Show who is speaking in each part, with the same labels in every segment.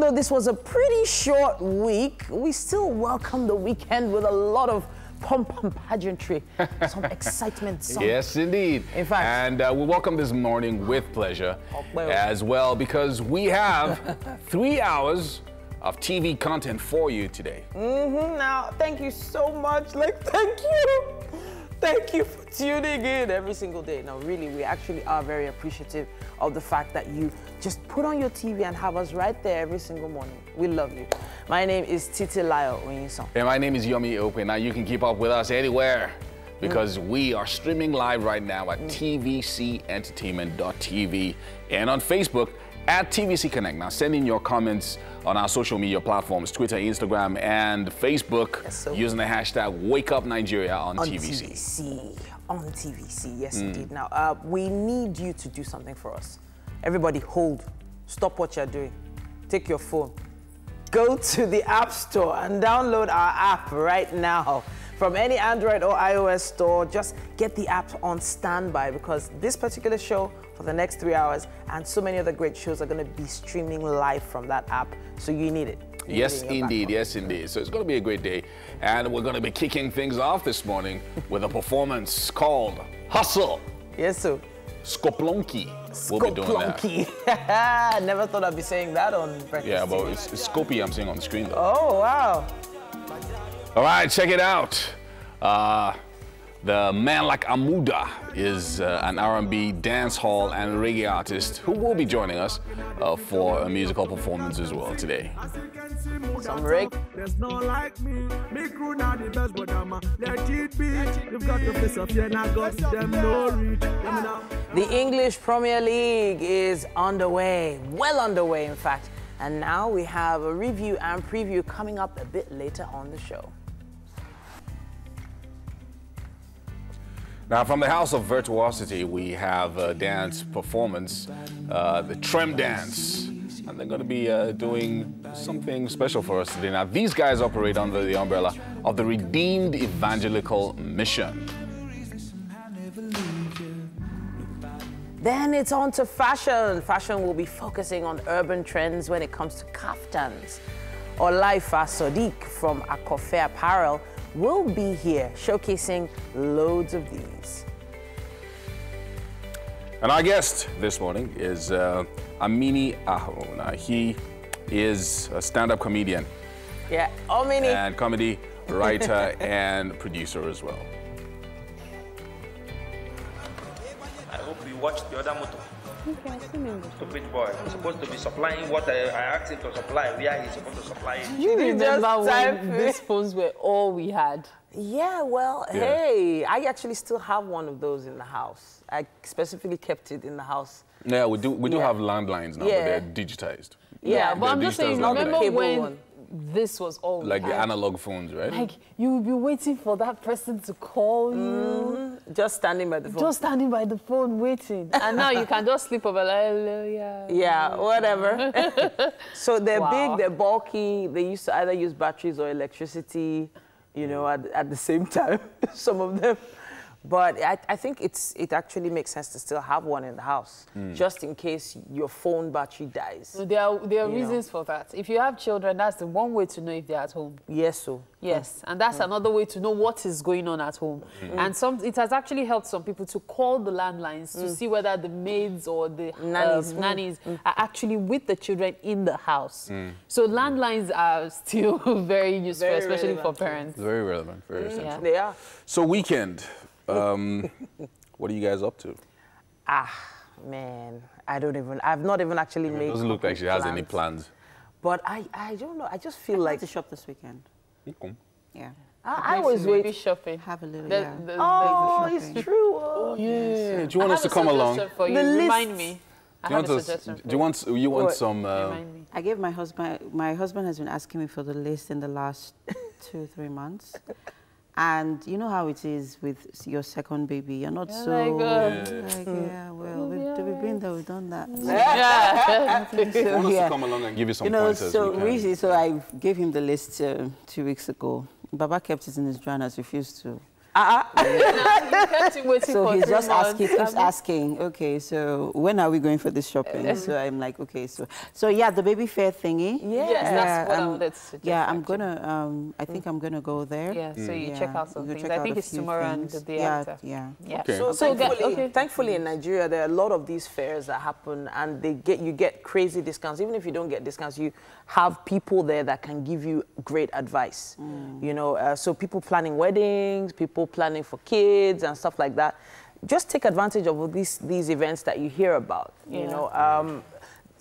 Speaker 1: though this was a pretty short week, we still welcome the weekend with a lot of pomp and pageantry, some excitement.
Speaker 2: Yes, indeed.
Speaker 1: In fact.
Speaker 2: And we welcome this morning with pleasure as well, because we have 3 hours of TV content for you today.
Speaker 1: Now, thank you so much. Thank you. Thank you for tuning in every single day. Now, really, we actually are very appreciative of the fact that you just put on your TV and have us right there every single morning. We love you. My name is Titilayo Oyinsan.
Speaker 2: And my name is Yomi Ope. Now, you can keep up with us anywhere because we are streaming live right now at tvcentertainment.tv and on Facebook at TVC Connect. Now, send in your comments on our social media platforms, Twitter, Instagram, and Facebook, using the hashtag WakeUpNigeria on TVC.
Speaker 1: On TVC, yes, indeed. Now, we need you to do something for us. Everybody hold, stop what you're doing. Take your phone, go to the App Store and download our app right now. From any Android or iOS store, just get the app on standby, because this particular show for the next 3 hours and so many other great shows are going to be streaming live from that app. So you need it.
Speaker 2: Yes, indeed. Yes, indeed. So it's going to be a great day. And we're going to be kicking things off this morning with a performance called Hustle.
Speaker 1: Yes, sir.
Speaker 2: Skoplonki will be doing that.
Speaker 1: Never thought I'd be saying that on Breakfast.
Speaker 2: Yeah, but it's Skopi I'm seeing on the screen, though.
Speaker 1: Oh, wow.
Speaker 2: All right, check it out. The Man Like Amuda is an R&B, dance hall, and reggae artist who will be joining us for a musical performance as well today.
Speaker 1: Some reggae.
Speaker 3: There's no like me. Me crew not the best, but I'm a let it be. You've got the face of fear, now got them no reach.
Speaker 1: The English Premier League is underway, well underway, in fact. And now we have a review and preview coming up a bit later on the show.
Speaker 2: Now, from the House of Virtuosity, we have a dance performance, the Trem Dance. And they're going to be doing something special for us today. Now, these guys operate under the umbrella of the Redeemed Evangelical Mission.
Speaker 1: Then it's on to fashion. Fashion will be focusing on urban trends when it comes to kaftans. Olaifa Sadiq from Akofe Apparel will be here showcasing loads of these.
Speaker 2: And our guest this morning is Amini Aho. Now, he is a stand-up comedian.
Speaker 1: Yeah, Amini.
Speaker 2: And comedy writer and producer as well.
Speaker 4: I hope you watched the other motor. Stupid boy. He's supposed to be supplying what I asked him to supply. Where he's supposed to supply it.
Speaker 5: You remember when these phones were all we had?
Speaker 1: Yeah, well, hey, I actually still have one of those in the house. I specifically kept it in the house.
Speaker 2: Yeah, we do have landlines now, but they're digitized.
Speaker 1: Yeah,
Speaker 5: but I'm just saying, remember when this was all
Speaker 2: like the analog phones, right?
Speaker 5: Like, you would be waiting for that person to call you.
Speaker 1: Just standing by the phone.
Speaker 5: Just standing by the phone, waiting. And now you can just sleep over, like, hello, yeah.
Speaker 1: Yeah, whatever. So they're big, they're bulky. They used to either use batteries or electricity, you know, at the same time, some of them. But I think it actually makes sense to still have one in the house, just in case your phone battery dies.
Speaker 5: So there are reasons for that. If you have children, that's the one way to know if they're at home.
Speaker 1: Yes, so.
Speaker 5: Yes, and that's another way to know what is going on at home. And it has actually helped some people to call the landlines to see whether the maids or the nannies are actually with the children in the house. So landlines are still very useful, especially for parents.
Speaker 2: Very relevant, very essential.
Speaker 1: Yeah. They are.
Speaker 2: So weekend, what are you guys up to?
Speaker 1: Man, I've not even actually made.
Speaker 2: It doesn't look like she has any plans.
Speaker 1: But I don't know. I just feel like
Speaker 6: to shop this weekend.
Speaker 2: Okay.
Speaker 6: Yeah.
Speaker 1: I always wait.
Speaker 5: Shopping.
Speaker 6: Have a little.
Speaker 1: It's true.
Speaker 2: Oh yeah. Do you want us to come along?
Speaker 5: For you. Remind me. I have a suggestion.
Speaker 2: Do you want some?
Speaker 5: Remind me.
Speaker 6: I gave my husband. My husband has been asking me for the list in the last 2-3 months. And you know how it is with your second baby. You're not well, we've been there, we've done that.
Speaker 2: So, want us to come along and give you some pointers?
Speaker 6: So I gave him the list 2 weeks ago. Baba kept it in his drawer and has refused to So he's just asking, keeps asking, okay, so when are we going for this shopping? So I'm like, okay, so yeah, the baby fair thingy.
Speaker 5: Yes, that's what I wanted to suggest.
Speaker 6: Yeah, I'm gonna, I think I'm gonna go there.
Speaker 5: Yeah, so you check out some things. I think it's tomorrow and the day after.
Speaker 6: Yeah.
Speaker 2: Okay.
Speaker 1: So thankfully in Nigeria, there are a lot of these fairs that happen, and you get crazy discounts. Even if you don't get discounts, you have people there that can give you great advice. You know, so people planning weddings, people planning for kids and stuff like that. Just take advantage of these events that you hear about. You know,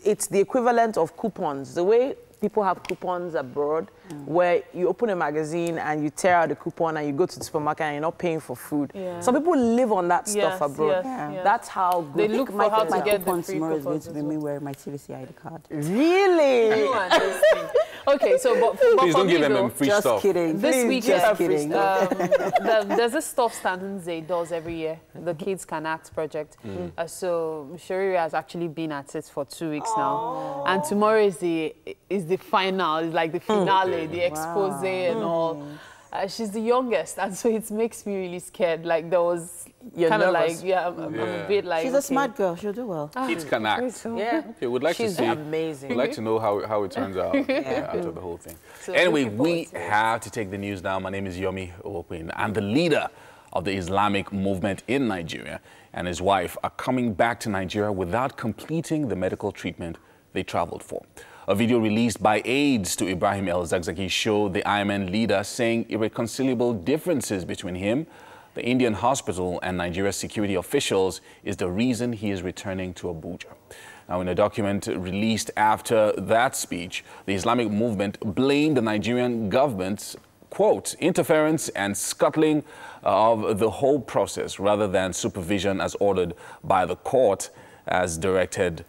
Speaker 1: it's the equivalent of coupons. The way people have coupons abroad, where you open a magazine and you tear out the coupon and you go to the supermarket and you're not paying for food. Some people live on that stuff abroad. That's how good.
Speaker 5: They look for how to get the free
Speaker 6: tomorrow is going to be me wearing my TVC ID card.
Speaker 1: Really?
Speaker 5: Okay, so but
Speaker 2: please don't give them free
Speaker 6: just
Speaker 2: stuff.
Speaker 6: Kidding.
Speaker 5: This week,
Speaker 6: just kidding.
Speaker 5: There's a stuff Stantonze does every year, the Kids Can Act project. So Shiriri has actually been at it for 2 weeks now, and tomorrow is the final, it's like the finale, the expose and all. She's the youngest, and so it makes me really scared. Like there was kind of like, I'm a bit like.
Speaker 6: She's a smart girl. She'll do well.
Speaker 2: Kids Can Act. Okay, we'd like to see.
Speaker 1: Amazing.
Speaker 2: We'd like to know how it turns out after the whole thing. So anyway, we have to take the news now. My name is Yomi Owokwen. I'm the leader of the Islamic movement in Nigeria, and his wife are coming back to Nigeria without completing the medical treatment they traveled for. A video released by aides to Ibrahim El-Zakzaki showed the IMN leader saying irreconcilable differences between him, the Indian hospital, and Nigeria's security officials is the reason he is returning to Abuja. Now, in a document released after that speech, the Islamic movement blamed the Nigerian government's, quote, interference and scuttling of the whole process rather than supervision as ordered by the court as directed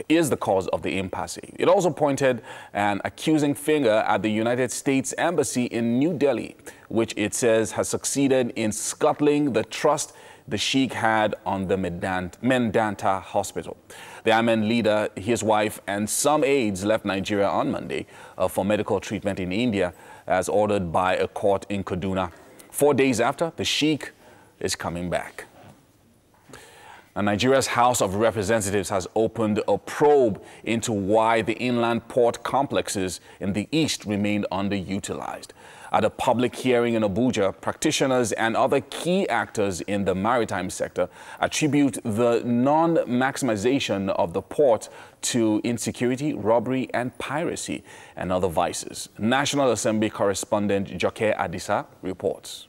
Speaker 2: is the cause of the impasse. It also pointed an accusing finger at the United States Embassy in New Delhi, which it says has succeeded in scuttling the trust the Sheikh had on the Medanta hospital. The Amen leader, his wife, and some aides left Nigeria on Monday for medical treatment in India as ordered by a court in Kaduna. 4 days after, the Sheikh is coming back. And Nigeria's House of Representatives has opened a probe into why the inland port complexes in the east remained underutilized. At a public hearing in Abuja, practitioners and other key actors in the maritime sector attribute the non-maximization of the port to insecurity, robbery, and piracy and other vices. National Assembly correspondent Joke Adisa reports.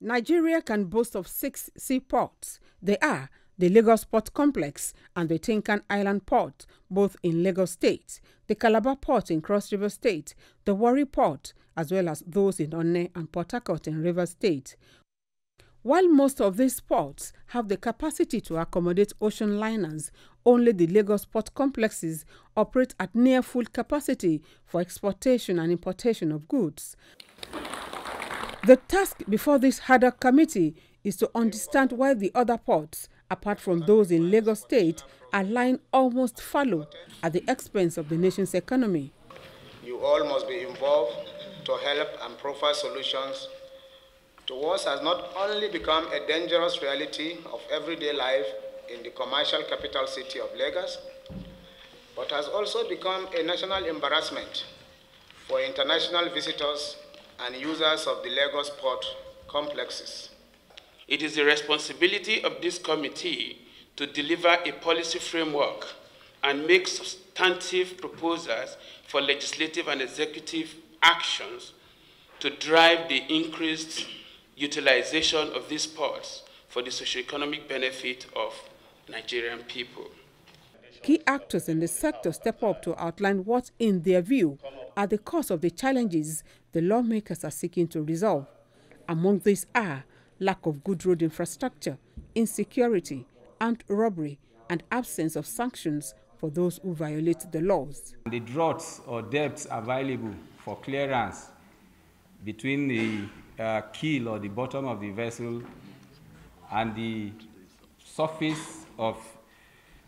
Speaker 7: Nigeria can boast of 6 seaports. They are the Lagos Port Complex and the Tinkan Island Port, both in Lagos State, the Calabar Port in Cross River State, the Warri Port, as well as those in Onne and Port Harcourt in Rivers State. While most of these ports have the capacity to accommodate ocean liners, only the Lagos Port Complexes operate at near full capacity for exportation and importation of goods. The task before this Haddock committee is to understand why the other ports, apart from those in Lagos State, are lying almost fallow at the expense of the nation's economy.
Speaker 8: You all must be involved to help and provide solutions to what has not only become a dangerous reality of everyday life in the commercial capital city of Lagos, but has also become a national embarrassment for international visitors and users of the Lagos port complexes.
Speaker 9: It is the responsibility of this committee to deliver a policy framework and make substantive proposals for legislative and executive actions to drive the increased utilization of these ports for the socioeconomic benefit of Nigerian people.
Speaker 7: Key actors in the sector step up to outline what, in their view, are the cause of the challenges the lawmakers are seeking to resolve. Among these are lack of good road infrastructure, insecurity, armed robbery, and absence of sanctions for those who violate the laws.
Speaker 10: The draughts or depths available for clearance between the keel or the bottom of the vessel and the surface of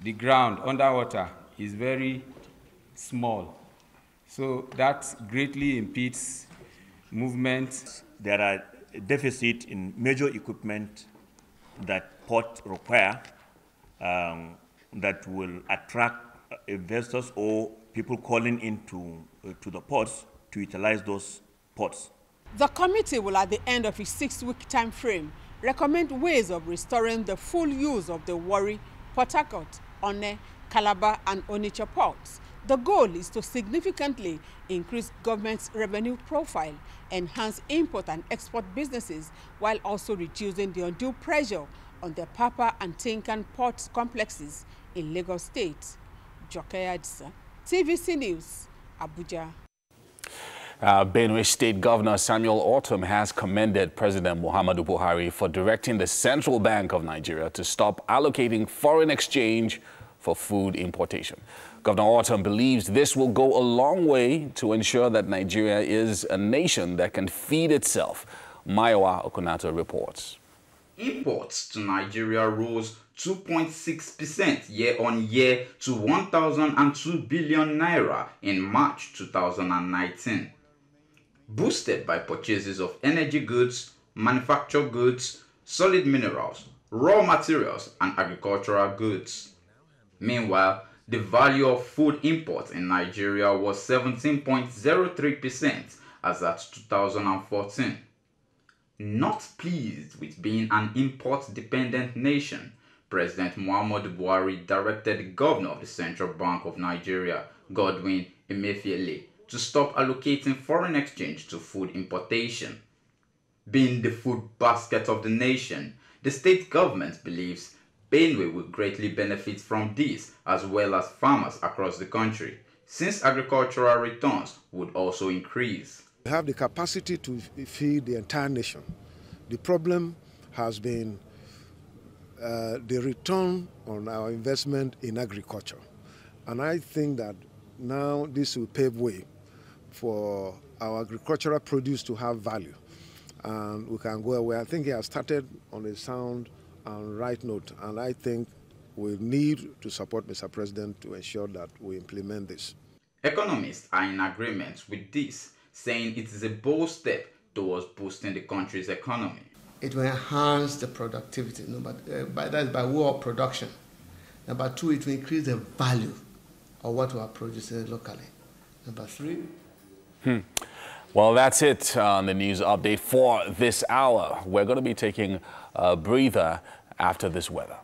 Speaker 10: the ground underwater is very small. So that greatly impedes movement.
Speaker 11: There are deficit in major equipment that ports require that will attract investors or people calling into to the ports to utilize those ports.
Speaker 7: The committee will, at the end of its 6-week time frame, recommend ways of restoring the full use of the Warri, Port Harcourt, Onne, Calabar and Onitsha ports. The goal is to significantly increase government's revenue profile, enhance import and export businesses, while also reducing the undue pressure on the Papa and Tinkan port complexes in Lagos State. Joke Adisa, TVC News, Abuja.
Speaker 2: Benue State Governor Samuel Ortom has commended President Muhammadu Buhari for directing the Central Bank of Nigeria to stop allocating foreign exchange for food importation. Governor Ortom believes this will go a long way to ensure that Nigeria is a nation that can feed itself. Mayowa Okunato reports.
Speaker 12: Imports to Nigeria rose 2.6% year-on-year to 1,002 billion naira in March 2019. Boosted by purchases of energy goods, manufactured goods, solid minerals, raw materials, and agricultural goods. Meanwhile, the value of food imports in Nigeria was 17.03% as at 2014. Not pleased with being an import-dependent nation, President Muhammadu Buhari directed the governor of the Central Bank of Nigeria, Godwin Emefiele, to stop allocating foreign exchange to food importation. Being the food basket of the nation, the state government believes Benue will greatly benefit from this, as well as farmers across the country, since agricultural returns would also increase.
Speaker 13: We have the capacity to feed the entire nation. The problem has been the return on our investment in agriculture. And I think that now this will pave way for our agricultural produce to have value. And we can go away. I think he has started on a sound and right note. And I think we need to support Mr. President to ensure that we implement this. Economists are in agreement with this, saying it is a bold step towards boosting the country's economy.
Speaker 14: It will enhance the productivity, by way of production. Number two, it will increase the value of what we are producing locally. Number three.
Speaker 2: Well, that's it on the news update for this hour. We're going to be taking a breather after this weather.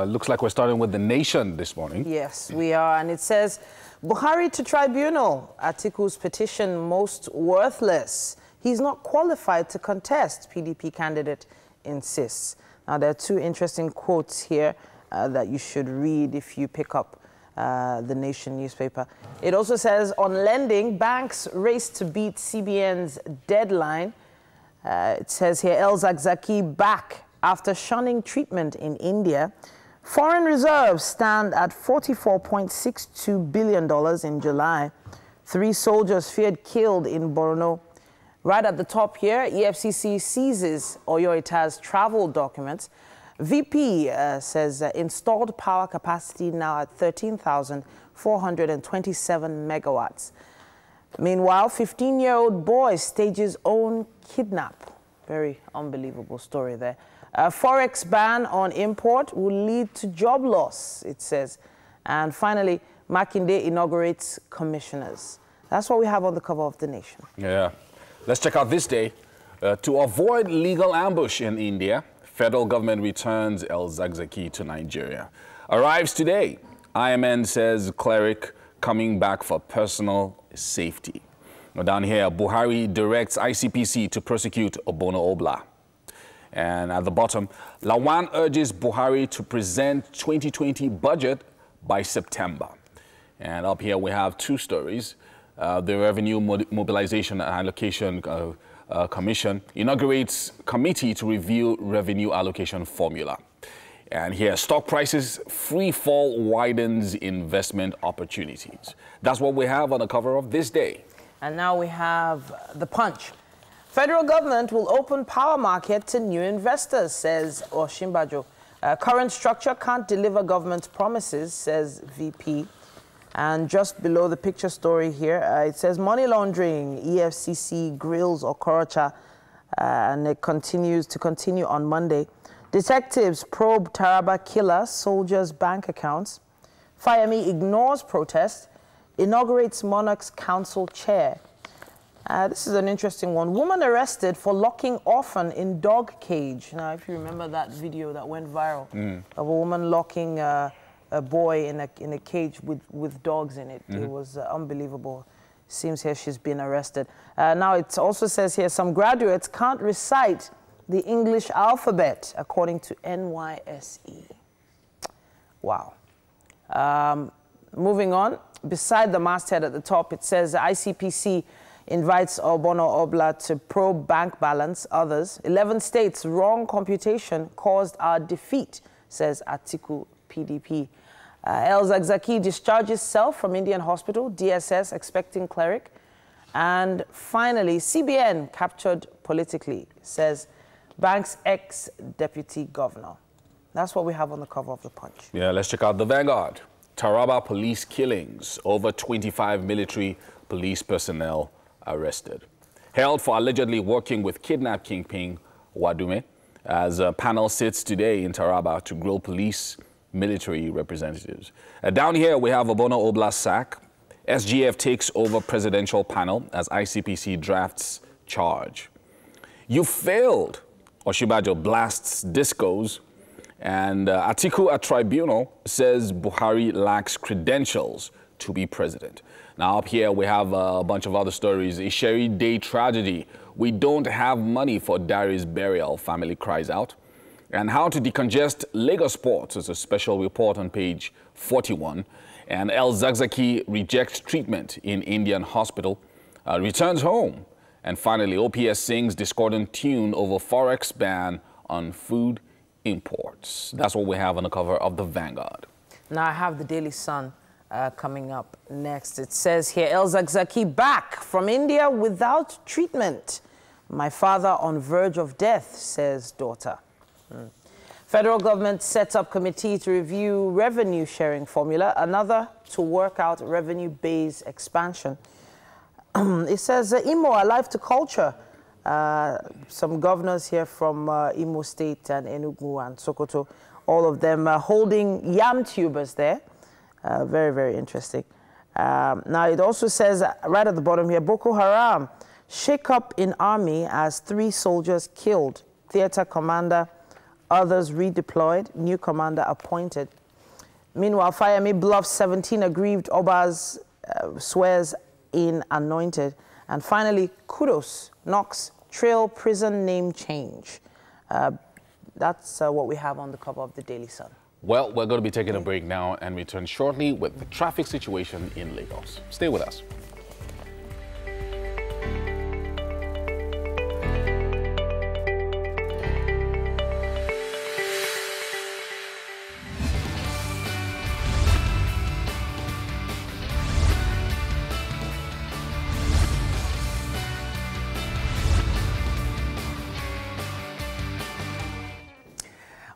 Speaker 2: Looks like we're starting with The Nation this morning.
Speaker 1: Yes, we are. And it says, Buhari to tribunal. Atiku's petition most worthless. He's not qualified to contest, PDP candidate insists. Now, there are two interesting quotes here that you should read if you pick up The Nation newspaper. It also says, on lending, banks race to beat CBN's deadline. It says here, El Zakzaky back after shunning treatment in India. Foreign reserves stand at $44.62 billion in July. 3 soldiers feared killed in Borno. Right at the top here, EFCC seizes Oyo Ita's travel documents. VP says installed power capacity now at 13,427 megawatts. Meanwhile, 15-year-old boy stages own kidnap. Very unbelievable story there. A Forex ban on import will lead to job loss, it says. And finally, Makinde inaugurates commissioners. That's what we have on the cover of The Nation.
Speaker 2: Yeah. Let's check out this day. To avoid legal ambush in India, federal government returns El Zakzaky to Nigeria. Arrives today. IMN says cleric coming back for personal safety. Now down here, Buhari directs ICPC to prosecute Obono Obla. And at the bottom, Lawan urges Buhari to present 2020 budget by September. And up here we have two stories. The Revenue Mobilization and Allocation Commission inaugurates committee to review revenue allocation formula. And here, stock prices free fall widens investment opportunities. That's what we have on the cover of this day.
Speaker 1: And now we have the Punch. Federal government will open power market to new investors, says Osinbajo. Current structure can't deliver government promises, says VP. And just below the picture story here, it says money laundering, EFCC grills Okorocha, and it continue on Monday. Detectives probe Taraba killer soldiers' bank accounts. Fayemi ignores protest, inaugurates Monarch's council chair. This is an interesting one. Woman arrested for locking orphan in dog cage. Now, if you remember that video that went viral of a woman locking a boy in a cage with dogs in it. It was unbelievable. Seems here she's been arrested. Now, it also says here some graduates can't recite the English alphabet, according to NYSE. Wow. Moving on, beside the masthead at the top, it says ICPC invites Obono Obla to probe bank balance. Others, 11 states, wrong computation caused our defeat, says Atiku PDP. El Zakzaki discharges self from Indian hospital, DSS expecting cleric. And finally, CBN captured politically, says bank's ex-deputy governor. That's what we have on the cover of the Punch.
Speaker 2: Yeah, let's check out the Vanguard. Taraba police killings. Over 25 military police personnel arrested. Held for allegedly working with kidnapped kingpin Wadume, as a panel sits today in Taraba to grill police military representatives. Down here, we have Obono Obla sack. SGF takes over presidential panel as ICPC drafts charge. You failed. Osinbajo blasts discos. And Atiku at tribunal says Buhari lacks credentials to be president. Now up here we have a bunch of other stories. A Sherry Day tragedy. We don't have money for Darius' burial, family cries out. And how to decongest Lagos ports is a special report on page 41. And El Zakzaki rejects treatment in Indian hospital, returns home. And finally, OPS sings discordant tune over Forex ban on food imports. That's what we have on the cover of the Vanguard.
Speaker 1: Now I have the Daily Sun coming up next. It says here, El Zakzaki back from India without treatment. My father on verge of death, says daughter. Federal government sets up committee to review revenue sharing formula, another to work out revenue base expansion. It says Imo alive to culture. Some governors here from Imo State and Enugu and Sokoto, all of them holding yam tubers there. Very, very interesting. Now it also says right at the bottom here, Boko Haram, shake up in army as 3 soldiers killed, theater commander, others redeployed, new commander appointed. Meanwhile, Fayemi bluffs 17 aggrieved Obas, swears in anointed. And finally, kudos, Knox, trail prison name change. That's what we have on the cover of the Daily Sun.
Speaker 2: Well, we're going to be taking a break now and return shortly with the traffic situation in Lagos. Stay with us.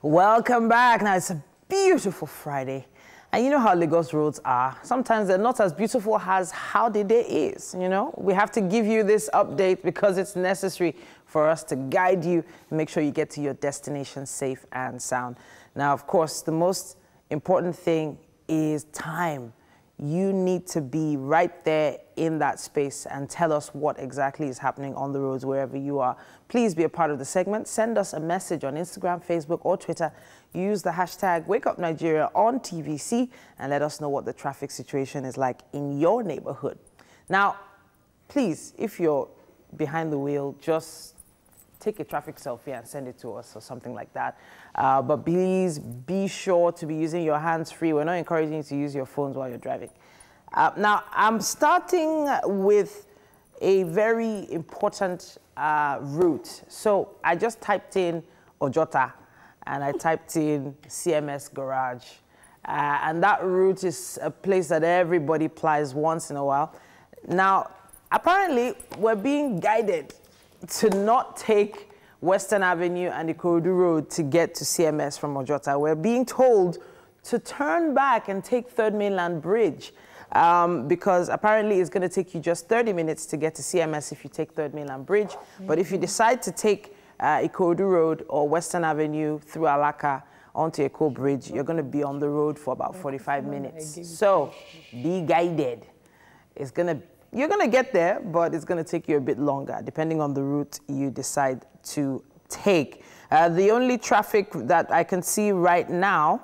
Speaker 1: Welcome back. Now, it's a beautiful Friday. And you know how Lagos roads are. Sometimes they're not as beautiful as how the day is, you know. We have to give you this update because it's necessary for us to guide you and make sure you get to your destination safe and sound. Now, of course, the most important thing is time. You need to be right there in that space and tell us what exactly is happening on the roads wherever you are. Please be a part of the segment. Send us a message on Instagram, Facebook, or Twitter. Use the hashtag WakeUpNigeria on TVC and let us know what the traffic situation is like in your neighborhood. Now, please, if you're behind the wheel, just take a traffic selfie and send it to us or something like that. But please be sure to be using your hands free. We're not encouraging you to use your phones while you're driving. Now, I'm starting with a very important route. So I just typed in Ojota and I typed in CMS Garage. And that route is a place that everybody plies once in a while. Now, apparently, we're being guided to not take Western Avenue and Ikorodu Road to get to CMS from Ojota. We're being told to turn back and take 3rd Mainland Bridge because apparently it's going to take you just 30 minutes to get to CMS if you take 3rd Mainland Bridge. But if you decide to take Ikorodu Road or Western Avenue through Alaka onto Eko Bridge, you're going to be on the road for about 45 minutes. So be guided. You're going to get there, but it's going to take you a bit longer, depending on the route you decide to take. The only traffic that I can see right now,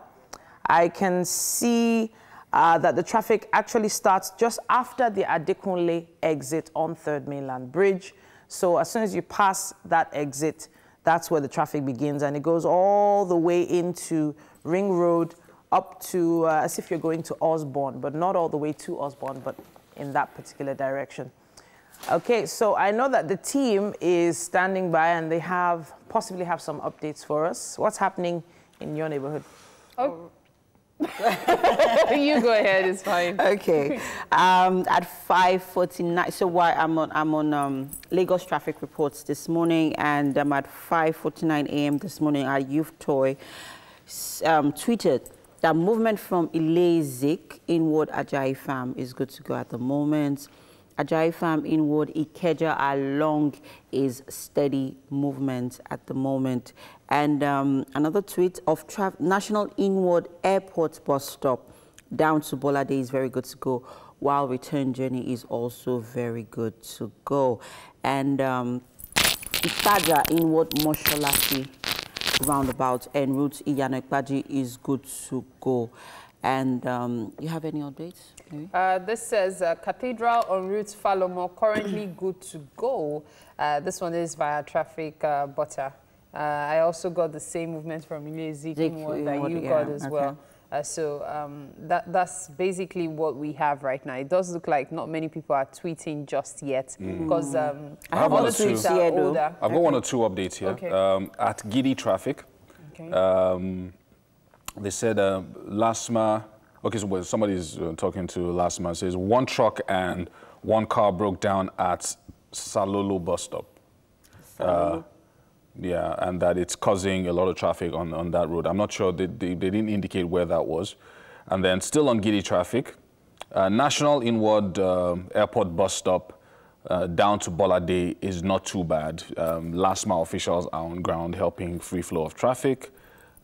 Speaker 1: I can see that the traffic actually starts just after the Adekunle exit on 3rd Mainland Bridge. So as soon as you pass that exit, that's where the traffic begins, and it goes all the way into Ring Road up to, as if you're going to Osborne, but not all the way to Osborne, but in that particular direction. Okay, so I know that the team is standing by and they possibly have some updates for us. What's happening in your neighborhood?
Speaker 5: Oh. You go ahead, it's fine.
Speaker 6: Okay. At 5:49, so why I'm on Lagos traffic reports this morning, and at 5:49 a.m. this morning, our youth toy tweeted that movement from Ile-Zik inward Ajayi Farm is good to go at the moment. Ajayi Farm inward Ikeja along is steady movement at the moment. And another tweet of National Inward Airport bus stop down to Bolade is very good to go, while return journey is also very good to go. And Itaja inward Mosholaki roundabout en route Iyana-Ipaji is good to go. And you have any updates?
Speaker 5: This says Cathedral en route Falomo currently good to go. This one is via traffic butter. I also got the same movement from Ile-Zik that you got as well. So that's basically what we have right now. It does look like not many people are tweeting just yet because
Speaker 2: I have
Speaker 5: all the tweets are older.
Speaker 2: I've got 1 or 2 updates here.
Speaker 5: Okay.
Speaker 2: At Giddy Traffic, they said Lasma, okay, so somebody's talking to Lasma, says 1 truck and 1 car broke down at Salolo bus stop. Yeah, and that it's causing a lot of traffic on that road. I'm not sure, they didn't indicate where that was. And then still on Giddy Traffic, National Inward Airport bus stop down to Bolade is not too bad. LASMA officials are on ground helping free flow of traffic.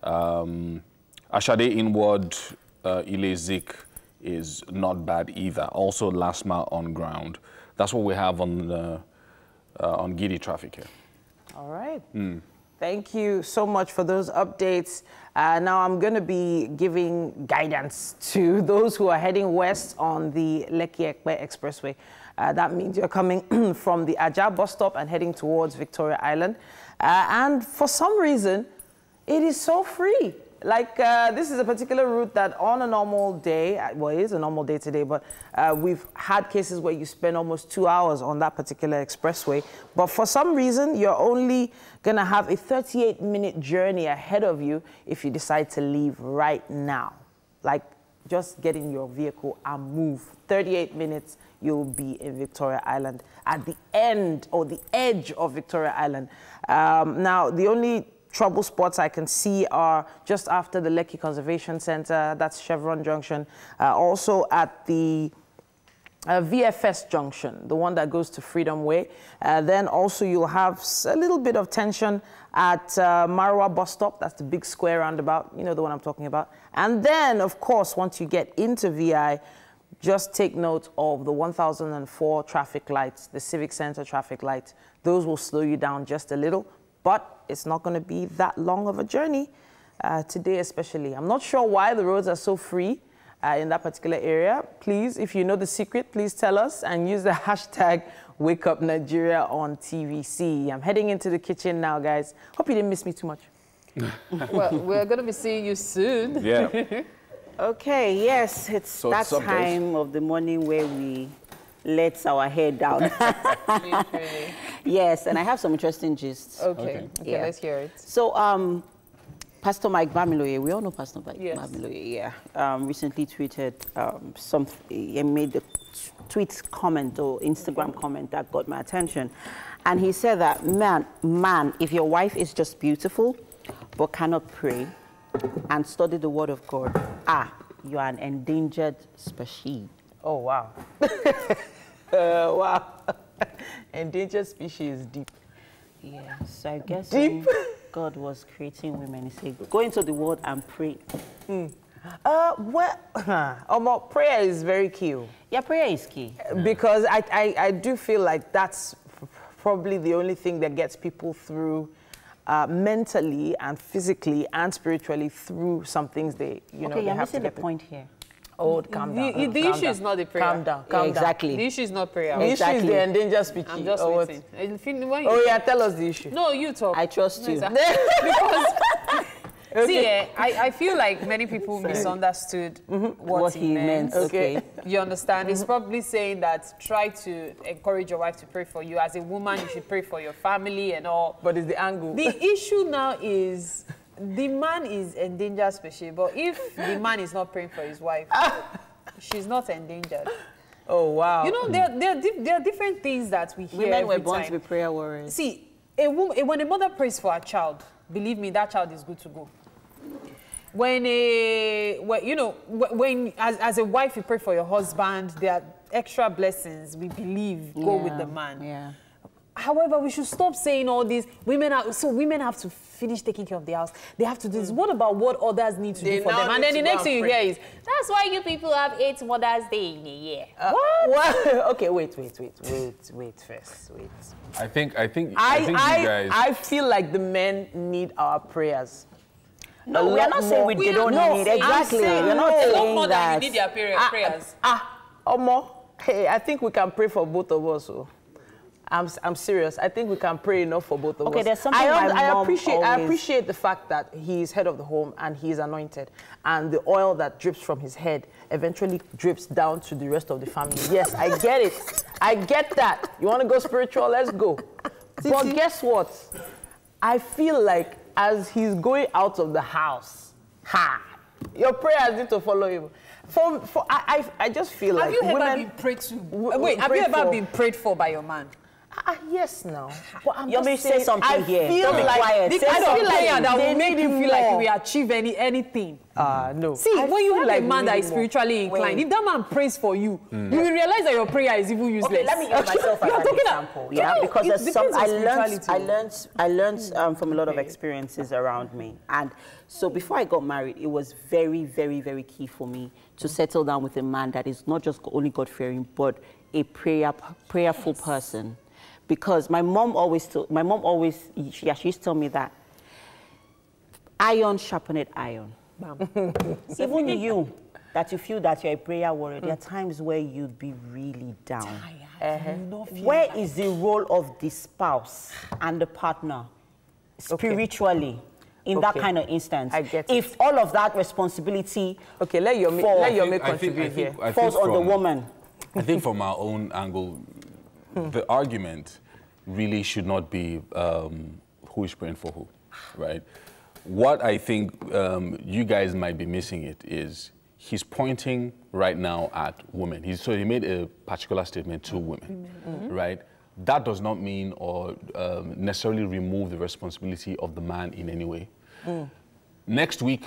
Speaker 2: Ashade Inward Ile-Zik is not bad either. Also LASMA on ground. That's what we have on Giddy Traffic here.
Speaker 1: All right. Thank you so much for those updates. Now I'm going to be giving guidance to those who are heading west on the Lekki-Ekpe Expressway. That means you're coming from the Ajah bus stop and heading towards Victoria Island. And for some reason, it is so free. Like, this is a particular route that on a normal day, well, it is a normal day today, but we've had cases where you spend almost 2 hours on that particular expressway. But for some reason, you're only going to have a 38-minute journey ahead of you if you decide to leave right now. Like, just get in your vehicle and move. 38 minutes, you'll be in Victoria Island at the end or the edge of Victoria Island. Now, the only trouble spots I can see are just after the Lekki Conservation Center, that's Chevron Junction, also at the VFS Junction, the one that goes to Freedom Way. Then also you'll have a little bit of tension at Marwa bus stop, that's the big square roundabout, you know the one I'm talking about. And then, of course, once you get into VI, just take note of the 1004 traffic lights, the Civic Center traffic lights. Those will slow you down just a little, but it's not going to be that long of a journey today especially. I'm not sure why the roads are so free. in that particular area. Please, if you know the secret, please tell us and use the hashtag WakeUpNigeria on TVC. I'm heading into the kitchen now, guys. Hope you didn't miss me too much.
Speaker 5: Well, we're going to be seeing you soon.
Speaker 2: Yeah.
Speaker 6: Okay, yes, it's that time of the morning where we let our hair down. Yes, and I have some interesting gists.
Speaker 5: Okay, let's hear it.
Speaker 6: So, Pastor Mike Bamiloye, we all know Pastor Mike Bamiloye, recently tweeted something, he made a tweet comment or Instagram comment that got my attention. And he said that, man, if your wife is just beautiful but cannot pray and study the word of God, you are an endangered species.
Speaker 1: Oh, wow. Wow. Endangered species is deep.
Speaker 6: Yeah, so I guess
Speaker 1: deep.
Speaker 6: God was creating women. He said, go into the world and pray.
Speaker 1: Well, prayer is very key.
Speaker 6: Yeah, prayer is key.
Speaker 1: Because I do feel like that's probably the only thing that gets people through mentally and physically and spiritually through some things they, you know, they
Speaker 6: you're
Speaker 1: have to
Speaker 6: missing
Speaker 1: get
Speaker 6: the point here.
Speaker 1: Oh, calm down.
Speaker 5: The issue is not the prayer.
Speaker 1: Calm down. Calm
Speaker 6: exactly.
Speaker 1: down.
Speaker 5: The issue is not prayer.
Speaker 1: The issue is the endangered species.
Speaker 5: I'm just waiting.
Speaker 1: Oh, yeah, tell us the issue.
Speaker 5: No, you talk.
Speaker 6: I trust you.
Speaker 5: Because, see, I feel like many people misunderstood what he meant.
Speaker 6: Okay.
Speaker 5: You understand? He's probably saying that try to encourage your wife to pray for you. As a woman, you should pray for your family and all.
Speaker 1: But it's the angle.
Speaker 5: The issue now is the man is endangered species, but if the man is not praying for his wife, she's not endangered.
Speaker 1: Oh, wow.
Speaker 5: You know, there are different things that we hear.
Speaker 6: Women were born to be prayer warriors.
Speaker 5: See, when a mother prays for a child, believe me, that child is good to go. When as a wife you pray for your husband, there are extra blessings we believe go with the man.
Speaker 6: Yeah.
Speaker 5: However, we should stop saying all this. Women have to finish taking care of the house. They have to do this. What about what others need to do for them? And then the next thing you hear is, that's why you people have 8 Mother's Day in a year.
Speaker 1: What? Okay, wait first. Wait.
Speaker 2: I think you guys.
Speaker 1: I feel like the men need our prayers.
Speaker 6: No, we are not saying they don't need. Exactly. We're not saying that.
Speaker 5: You need their prayers.
Speaker 1: Hey, I think we can pray for both of us. So. I'm serious. I think we can pray enough for both of us.
Speaker 6: Okay, there's something I
Speaker 1: appreciate the fact that he is head of the home and he is anointed. And the oil that drips from his head eventually drips down to the rest of the family. Yes, I get it. I get that. You want to go spiritual? Let's go. But guess what? I feel like as he's going out of the house, your prayers need to follow him. I just feel like
Speaker 5: women... Have you ever been prayed to? Wait, have you ever been prayed for by your man?
Speaker 1: Yes, no.
Speaker 6: But you may say something here.
Speaker 5: Don't be quiet. The kind of prayer that will make you feel like we achieve anything.
Speaker 1: No.
Speaker 5: See, when you have a man that is spiritually inclined, if that man prays for you, you will realize that your prayer is even useless.
Speaker 6: Okay, let me use myself as an example. Yeah, because there's some I learned from a lot of experiences around me, and so before I got married, it was very, very, very key for me to settle down with a man that is not just only God-fearing, but a prayerful person. Because my mom always she used to tell me that iron sharpened iron. Even you, that you feel that you're a prayer warrior, there are times where you'd be really down. Where is the role of the spouse and the partner spiritually in that kind of instance?
Speaker 1: I get
Speaker 6: if
Speaker 1: it.
Speaker 6: all of that responsibility
Speaker 1: let your mate contribute here.
Speaker 6: Falls on the woman.
Speaker 2: I think from our own angle, the argument really should not be who is praying for who, right? What I think you guys might be missing it is he's pointing right now at women. So he made a particular statement to women, right? That does not mean or necessarily remove the responsibility of the man in any way. Next week,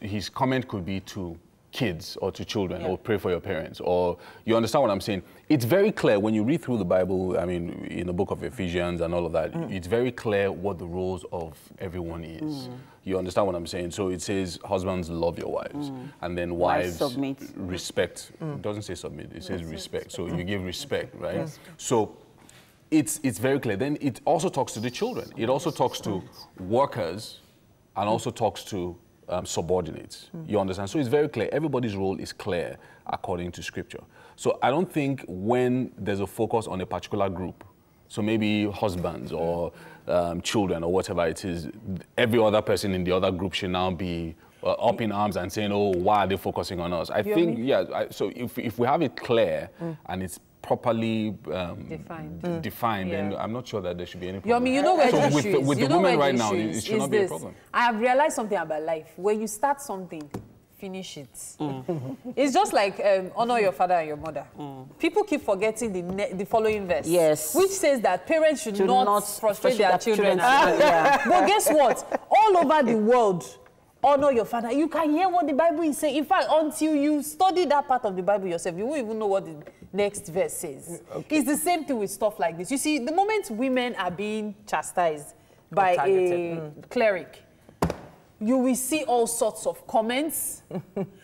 Speaker 2: his comment could be to kids or to children, or pray for your parents, or you understand what I'm saying? It's very clear when you read through the Bible, I mean, in the book of Ephesians and all of that, it's very clear what the roles of everyone is. You understand what I'm saying? So it says, husbands, love your wives, and then wives
Speaker 6: submit.
Speaker 2: Respect. It doesn't say submit, it says respect. So you give respect, right? So it's very clear. Then it also talks to the children. It also talks to workers and also talks to subordinates. You understand? So it's very clear. Everybody's role is clear according to scripture. So I don't think when there's a focus on a particular group, so maybe husbands or children or whatever it is, every other person in the other group should now be up in arms and saying, oh, why are they focusing on us? I think, so if we have it clear and it's properly defined, then I'm not sure that there should be any problem.
Speaker 5: You know where the issue is.
Speaker 2: With the women right now, it should not be a problem.
Speaker 5: I have realized something about life. When you start something, finish it. It's just like honor your father and your mother. People keep forgetting the following verse.
Speaker 6: Yes.
Speaker 5: Which says that parents should not frustrate their children. But guess what? All over the world, honor your father. You can hear what the Bible is saying. In fact, until you study that part of the Bible yourself, you won't even know what the next verse says. It's the same thing with stuff like this. You see, the moment women are being chastised by a cleric, you will see all sorts of comments.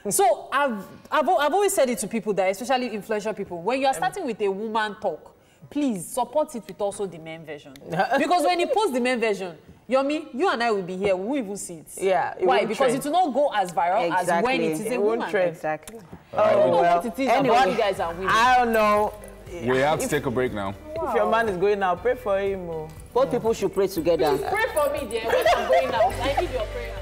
Speaker 5: So I've always said it to people that, especially influential people, when you are starting with a woman talk, please support it with also the men version. Because when you post the men version, Yomi, you and I will be here, we won't even see it.
Speaker 1: Yeah.
Speaker 5: Why? Because it will not go as viral as when it is a woman.
Speaker 6: Exactly.
Speaker 5: I don't know what it is about you guys and women.
Speaker 1: I don't know.
Speaker 2: We have to take a break now.
Speaker 1: If your man is going out, pray for him.
Speaker 6: Both people should pray together.
Speaker 5: Please pray for me, dear. When I'm going out, I need your prayer.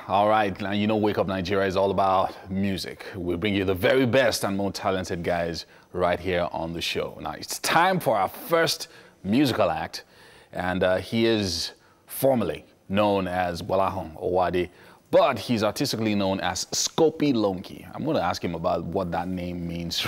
Speaker 2: All right. Now, you know, Wake Up Nigeria is all about music. We bring you the very best and more talented guys right here on the show. Now, it's time for our first musical act, and he is formally known as Gbolahan Owade, but he's artistically known as Scopy Lonky. I'm going to ask him about what that name means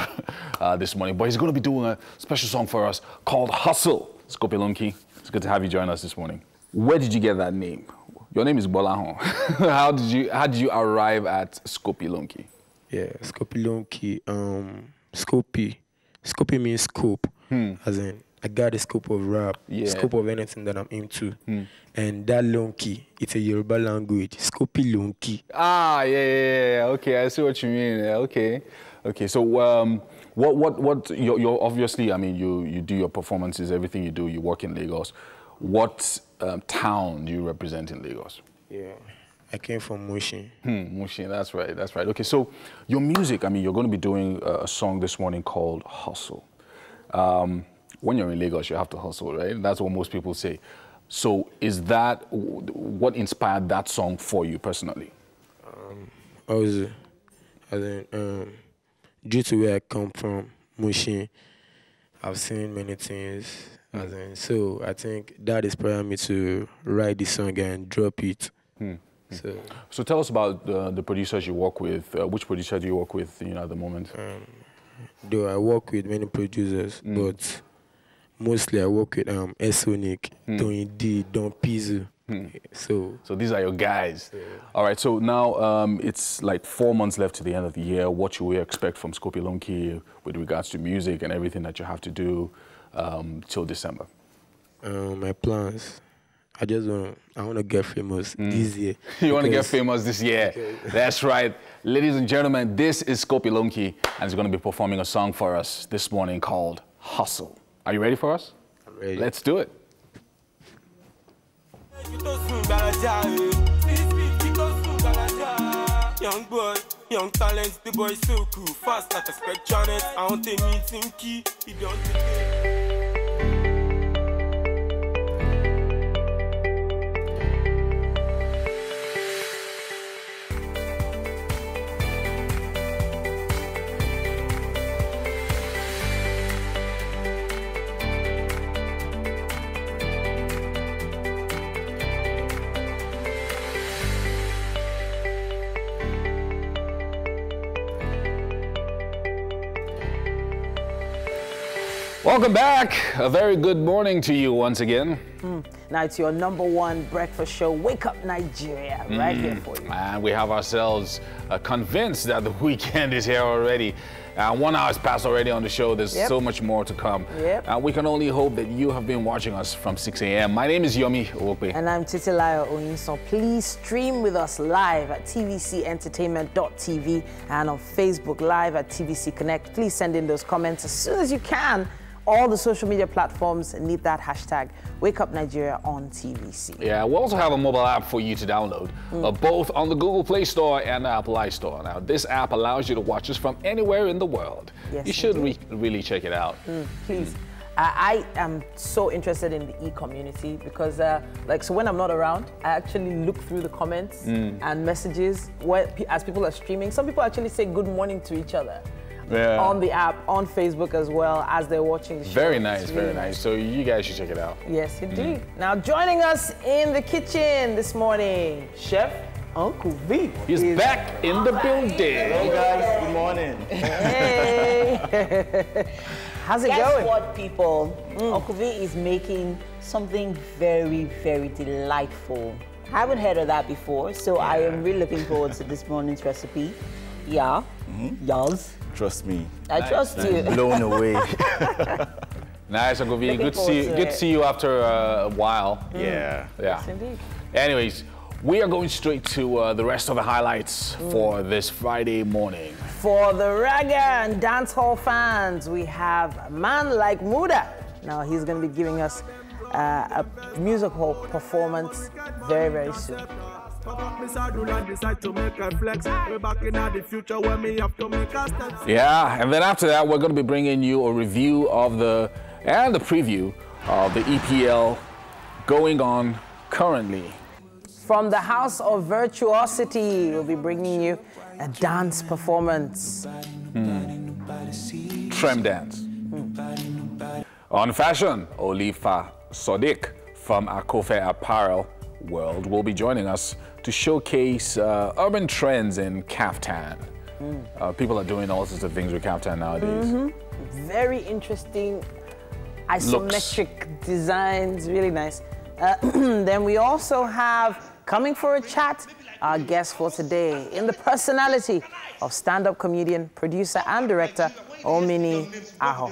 Speaker 2: this morning, but he's going to be doing a special song for us called Hustle. Scopy Lonky, it's good to have you join us this morning. Where did you get that name? Your name is Gbolahan. How did you arrive at Scopy Lonky?
Speaker 15: Yeah, Scopy Lonky. Scopy means scope. As in, I got a scope of rap, scope of anything that I'm into. And that Lonky, it's a Yoruba language. Scopy Lonky.
Speaker 2: Ah, yeah. Okay, I see what you mean. Okay. So, what? You're obviously, I mean, you do your performances, everything you do. You work in Lagos. What town do you represent in Lagos?
Speaker 15: Yeah, I came from Mushin.
Speaker 2: Mushin, that's right. Okay, so your music, I mean, you're going to be doing a song this morning called Hustle. When you're in Lagos, you have to hustle, right? That's what most people say. So is that, what inspired that song for you personally?
Speaker 15: Due to where I come from, Mushin, I've seen many things. So I think that inspired me to write this song and drop it.
Speaker 2: So tell us about the producers you work with. Which producer do you work with, at the moment?
Speaker 15: Though I work with many producers, but mostly I work with Sonic, Tony D, Don Pizzo. So
Speaker 2: these are your guys. Yeah. All right, so now it's like 4 months left to the end of the year. What should we expect from Scopy Lonky with regards to music and everything that you have to do till December?
Speaker 15: My plans, I want to get famous this year.
Speaker 2: You want to get famous this year? That's right. Ladies and gentlemen, this is Scopy Lonky, and he's going to be performing a song for us this morning called Hustle. Are you ready for us?
Speaker 15: I'm ready.
Speaker 2: Let's do it.
Speaker 16: Young boy, young talent, the boy so cool. Fast like a spectronet. I want a meeting key. He don't
Speaker 2: Welcome back. A very good morning to you once again.
Speaker 1: Now it's your #1 breakfast show, Wake Up Nigeria, right here for you.
Speaker 2: And we have ourselves convinced that the weekend is here already. 1 hour has passed already on the show. There's so much more to come. We can only hope that you have been watching us from 6 a.m. My name is Yomi Owokpe.
Speaker 1: And I'm Titilayo Oyinson. Please stream with us live at tvcentertainment.tv and on Facebook Live at TVC Connect. Please send in those comments as soon as you can. All the social media platforms need that hashtag Wake Up Nigeria on TVC.
Speaker 2: Yeah, we also have a mobile app for you to download, both on the Google Play Store and the Apple iStore. Now, this app allows you to watch us from anywhere in the world.
Speaker 1: Yes,
Speaker 2: you should really check it out.
Speaker 1: Please. I am so interested in the e-community because, so when I'm not around, I actually look through the comments and messages as people are streaming. Some people actually say good morning to each other. On the app, on Facebook as well, as they're watching the show.
Speaker 2: Very nice, very nice. So you guys should check it out.
Speaker 1: Yes, indeed. Now, joining us in the kitchen this morning, Chef Uncle V.
Speaker 2: He's back in the building.
Speaker 17: Hello, guys. Good morning.
Speaker 1: Hey. How's it going?
Speaker 6: Guess what, people? Uncle V is making something very, very delightful. I haven't heard of that before, so I am really looking forward to this morning's recipe. Yeah. Yes.
Speaker 17: Trust me.
Speaker 6: I trust you.
Speaker 17: Blown away.
Speaker 2: Nice, Uncle V. Good to see you after a while.
Speaker 17: Yeah.
Speaker 1: Yes, indeed.
Speaker 2: Anyways, we are going straight to the rest of the highlights for this Friday morning.
Speaker 1: For the reggae and dancehall fans, we have a man like Muda. Now, he's going to be giving us a musical performance very, very soon.
Speaker 2: Yeah, and then after that, we're going to be bringing you a review of the preview of the EPL going on currently.
Speaker 1: From the House of Virtuosity, we'll be bringing you a dance performance.
Speaker 2: Trem dance. On fashion, Olifa Sodiq from Akofe Apparel World will be joining us to showcase urban trends in kaftan. People are doing all sorts of things with kaftan nowadays.
Speaker 1: Very interesting isometric designs, really nice. Then we also have, coming for a chat, our guest for today in the personality of stand-up comedian, producer and director, Omini Aho.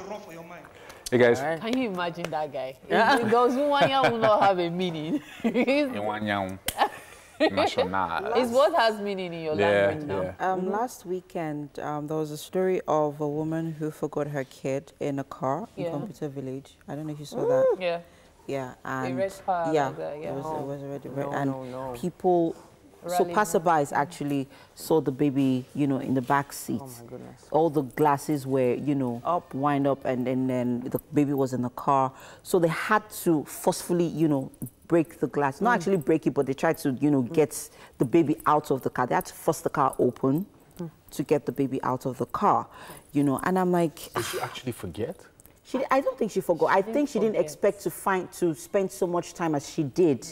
Speaker 2: Hey guys.
Speaker 5: Right. Can you imagine that guy? He goes, Nwanya will not have a meaning. It's what has meaning in your language now.
Speaker 6: Last weekend, there was a story of a woman who forgot her kid in a car in Computer Village. I don't know if you saw that.
Speaker 5: Yeah.
Speaker 6: Yeah, and
Speaker 5: they raped her like that,
Speaker 6: it was already raped. People, so passerbys actually saw the baby, in the back seat. Oh my goodness! All the glasses were, wind up, and then the baby was in the car. So they had to forcefully, break the glass. Not actually break it, but they tried to, get the baby out of the car. They had to force the car open to get the baby out of the car, And I'm like,
Speaker 2: did she actually forget?
Speaker 6: I don't think she forgot. I think she didn't expect to spend so much time as she did,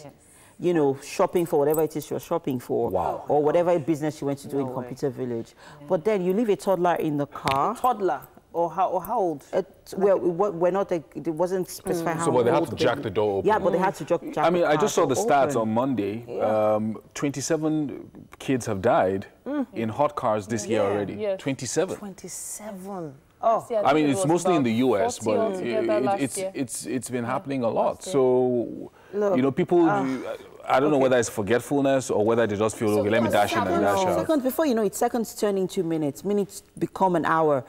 Speaker 6: shopping for whatever it is she was shopping for, or whatever business she went to do in Computer Village. Yeah. But then you leave a toddler in the car.
Speaker 1: Toddler? Or how old?
Speaker 6: Well, we're not. It wasn't specified how old.
Speaker 2: So they had to jack the door open.
Speaker 6: Yeah, but they had to jack.
Speaker 2: I mean, I just saw the stats on Monday. 27 kids have died in hot cars this year already. Yes. 27.
Speaker 1: 27.
Speaker 5: Oh,
Speaker 2: I mean, it's mostly in the US, but it's been happening a lot. So, people, I don't know whether it's forgetfulness or whether they just feel, okay, let me dash in and dash out.
Speaker 6: Seconds, before you know it, seconds turn into minutes become an hour.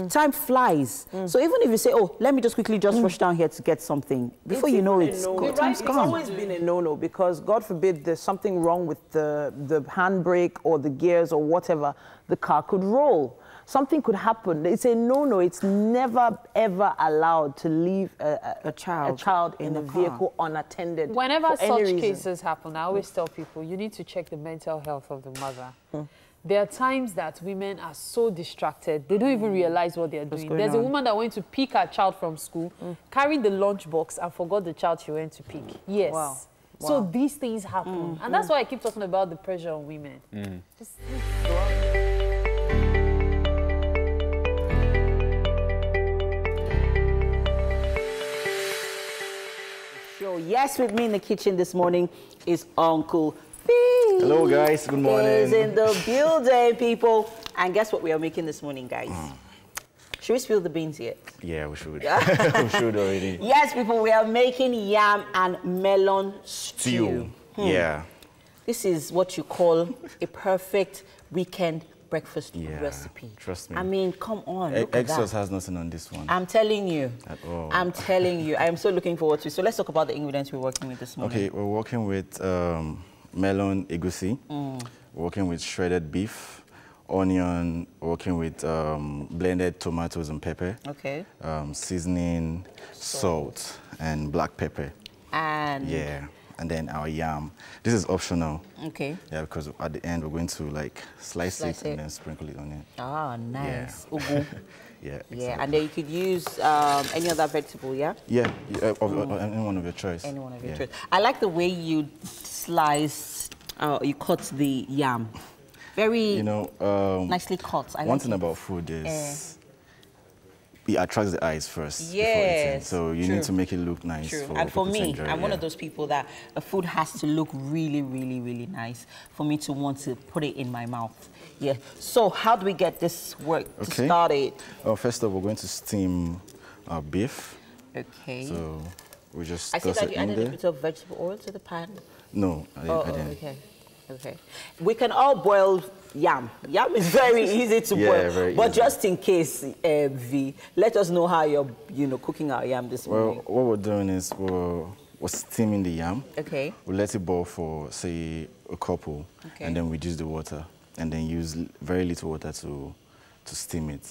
Speaker 6: Time flies. So even if you say, oh, let me just quickly rush down here to get something, before you know it, time's gone.
Speaker 1: It's always been a no-no because, God forbid, there's something wrong with the handbrake or the gears or whatever, the car could roll. Something could happen. It's a no-no. It's never, ever allowed to leave a child in a vehicle unattended.
Speaker 5: Whenever such cases happen, I always tell people, you need to check the mental health of the mother. There are times that women are so distracted, they don't even realize what they're doing. There's a woman that went to pick her child from school, carried the lunchbox, and forgot the child she went to pick. Yes. Wow. So these things happen. And that's why I keep talking about the pressure on women. Just go out.
Speaker 6: Yes, with me in the kitchen this morning is Uncle V.
Speaker 17: Hello, guys. Good morning.
Speaker 6: He's in the building, people. And guess what we are making this morning, guys? Should we spill the beans yet?
Speaker 17: Yeah, we should. We should already.
Speaker 6: Yes, people, we are making yam and melon stew.
Speaker 17: Yeah.
Speaker 6: This is what you call a perfect weekend breakfast recipe.
Speaker 17: Trust me.
Speaker 6: I mean, come on, look at that.
Speaker 17: Exos has nothing on this one.
Speaker 6: I'm telling you.
Speaker 17: At all.
Speaker 6: I'm telling you. I am so looking forward to it. So let's talk about the ingredients we're working with this morning.
Speaker 17: Okay, we're working with melon egusi. We're working with shredded beef, onion, working with blended tomatoes and pepper.
Speaker 6: Okay.
Speaker 17: Seasoning, salt, and black pepper.
Speaker 6: And
Speaker 17: and then our yam. This is optional.
Speaker 6: Okay.
Speaker 17: Yeah, because at the end we're going to like slice it and then sprinkle it on it.
Speaker 6: Ah, nice.
Speaker 17: Yeah.
Speaker 6: Ugu.
Speaker 17: Yeah. Exactly.
Speaker 6: Yeah, and then you could use any other vegetable, yeah?
Speaker 17: Yeah, any one of your choice.
Speaker 6: Any one of your choice. I like the way you slice, you cut the yam. Very nicely cut.
Speaker 17: One thing about food is it attracts the eyes first.
Speaker 6: Yes.
Speaker 17: So you need to make it look nice.
Speaker 6: True.
Speaker 17: For
Speaker 6: and for
Speaker 17: people to
Speaker 6: me,
Speaker 17: enjoy,
Speaker 6: I'm one of those people that the food has to look really, really, really nice for me to want to put it in my mouth. Yeah. So how do we get this work to start it?
Speaker 17: First of all, we're going to steam our beef.
Speaker 6: Okay.
Speaker 17: So we just
Speaker 6: I see
Speaker 17: toss
Speaker 6: that
Speaker 17: it
Speaker 6: you
Speaker 17: in
Speaker 6: added
Speaker 17: there.
Speaker 6: a bit of vegetable oil to the pan.
Speaker 17: No, I didn't.
Speaker 6: Okay. Okay. We can all boil yam. Yam is very easy to boil.
Speaker 17: Very
Speaker 6: but
Speaker 17: easy.
Speaker 6: just in case, V, let us know how you're, cooking our yam this morning.
Speaker 17: Well, what we're doing is we're steaming the yam.
Speaker 6: Okay.
Speaker 17: We let it boil for, say, a couple.
Speaker 6: Okay.
Speaker 17: And then we reduce the water. And then use very little water to steam it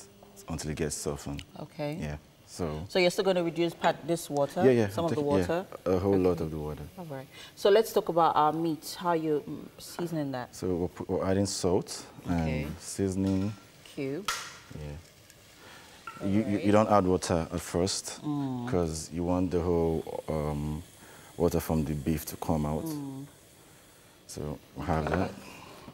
Speaker 17: until it gets softened.
Speaker 6: Okay.
Speaker 17: Yeah.
Speaker 6: So you're still going to reduce this water?
Speaker 17: Yeah.
Speaker 6: Some of the water?
Speaker 17: Yeah, a whole lot of the water.
Speaker 6: All right. So let's talk about our meat. How you seasoning that?
Speaker 17: So we're adding salt and seasoning.
Speaker 6: Cube.
Speaker 17: Yeah. You don't add water at first because you want the whole water from the beef to come out. So we have that.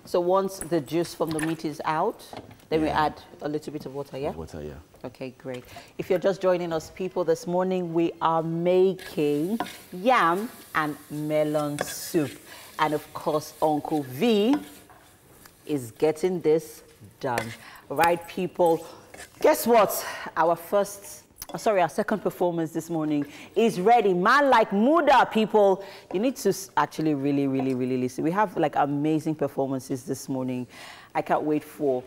Speaker 6: So once the juice from the meat is out, then we add a little bit of water, yeah?
Speaker 17: Water, yeah.
Speaker 6: Okay, great. If you're just joining us, people, this morning we are making yam and melon soup. And of course, Uncle V is getting this done. Right, people? Guess what? Our second performance this morning is ready. Man like Muda, people. You need to actually really, really, really listen. We have like amazing performances this morning. I can't wait for,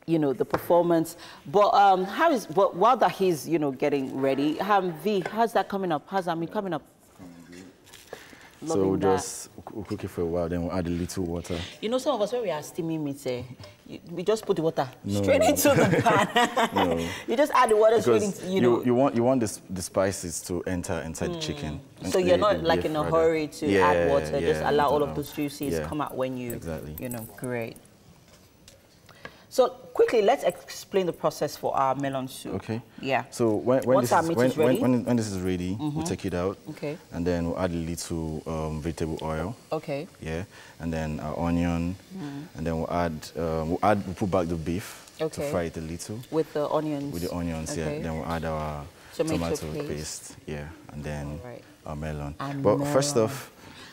Speaker 6: the performance. But while that he's, getting ready, V, how's that coming up? How's that meat coming up?
Speaker 17: So we'll just cook it for a while, then we'll add a little water.
Speaker 6: Some of us, when we are steaming meat, we just put the water straight into the pan.
Speaker 17: No.
Speaker 6: You just add the water
Speaker 17: because
Speaker 6: straight into,
Speaker 17: you want the spices to enter inside the chicken.
Speaker 6: So you're not like in a hurry to add water, just allow all of those juices come out when you, great. So quickly, let's explain the process for our melon soup.
Speaker 17: Okay.
Speaker 6: Yeah.
Speaker 17: So when this is ready, we'll take it out.
Speaker 6: Okay.
Speaker 17: And then we'll add a little vegetable oil.
Speaker 6: Okay.
Speaker 17: Yeah. And then our onion. And then we'll put back the beef to fry it a little.
Speaker 6: With the onions.
Speaker 17: With the onions, yeah. Then we'll add our tomato paste. Yeah. And then our melon. First off,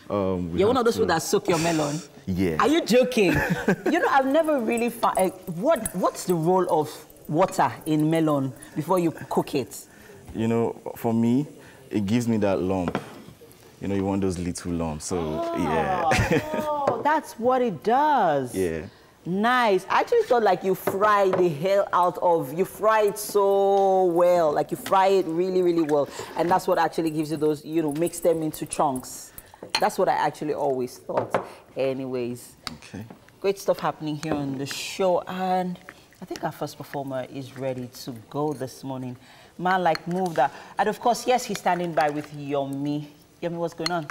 Speaker 6: you're one of those people that soak your melon.
Speaker 17: Yeah.
Speaker 6: Are you joking? I've never really found what's the role of water in melon before you cook it?
Speaker 17: For me, it gives me that lump. You want those little lumps. So yeah.
Speaker 6: Oh, that's what it does.
Speaker 17: Yeah.
Speaker 6: Nice. I actually thought like you fry the hell out of, you fry it so well, like you fry it really, really well. And that's what actually gives you those, makes them into chunks. That's what I actually always thought. Anyways, great stuff happening here on the show. And I think our first performer is ready to go this morning. Man like Muda. And of course, yes, he's standing by with Yomi. Yomi, what's going on?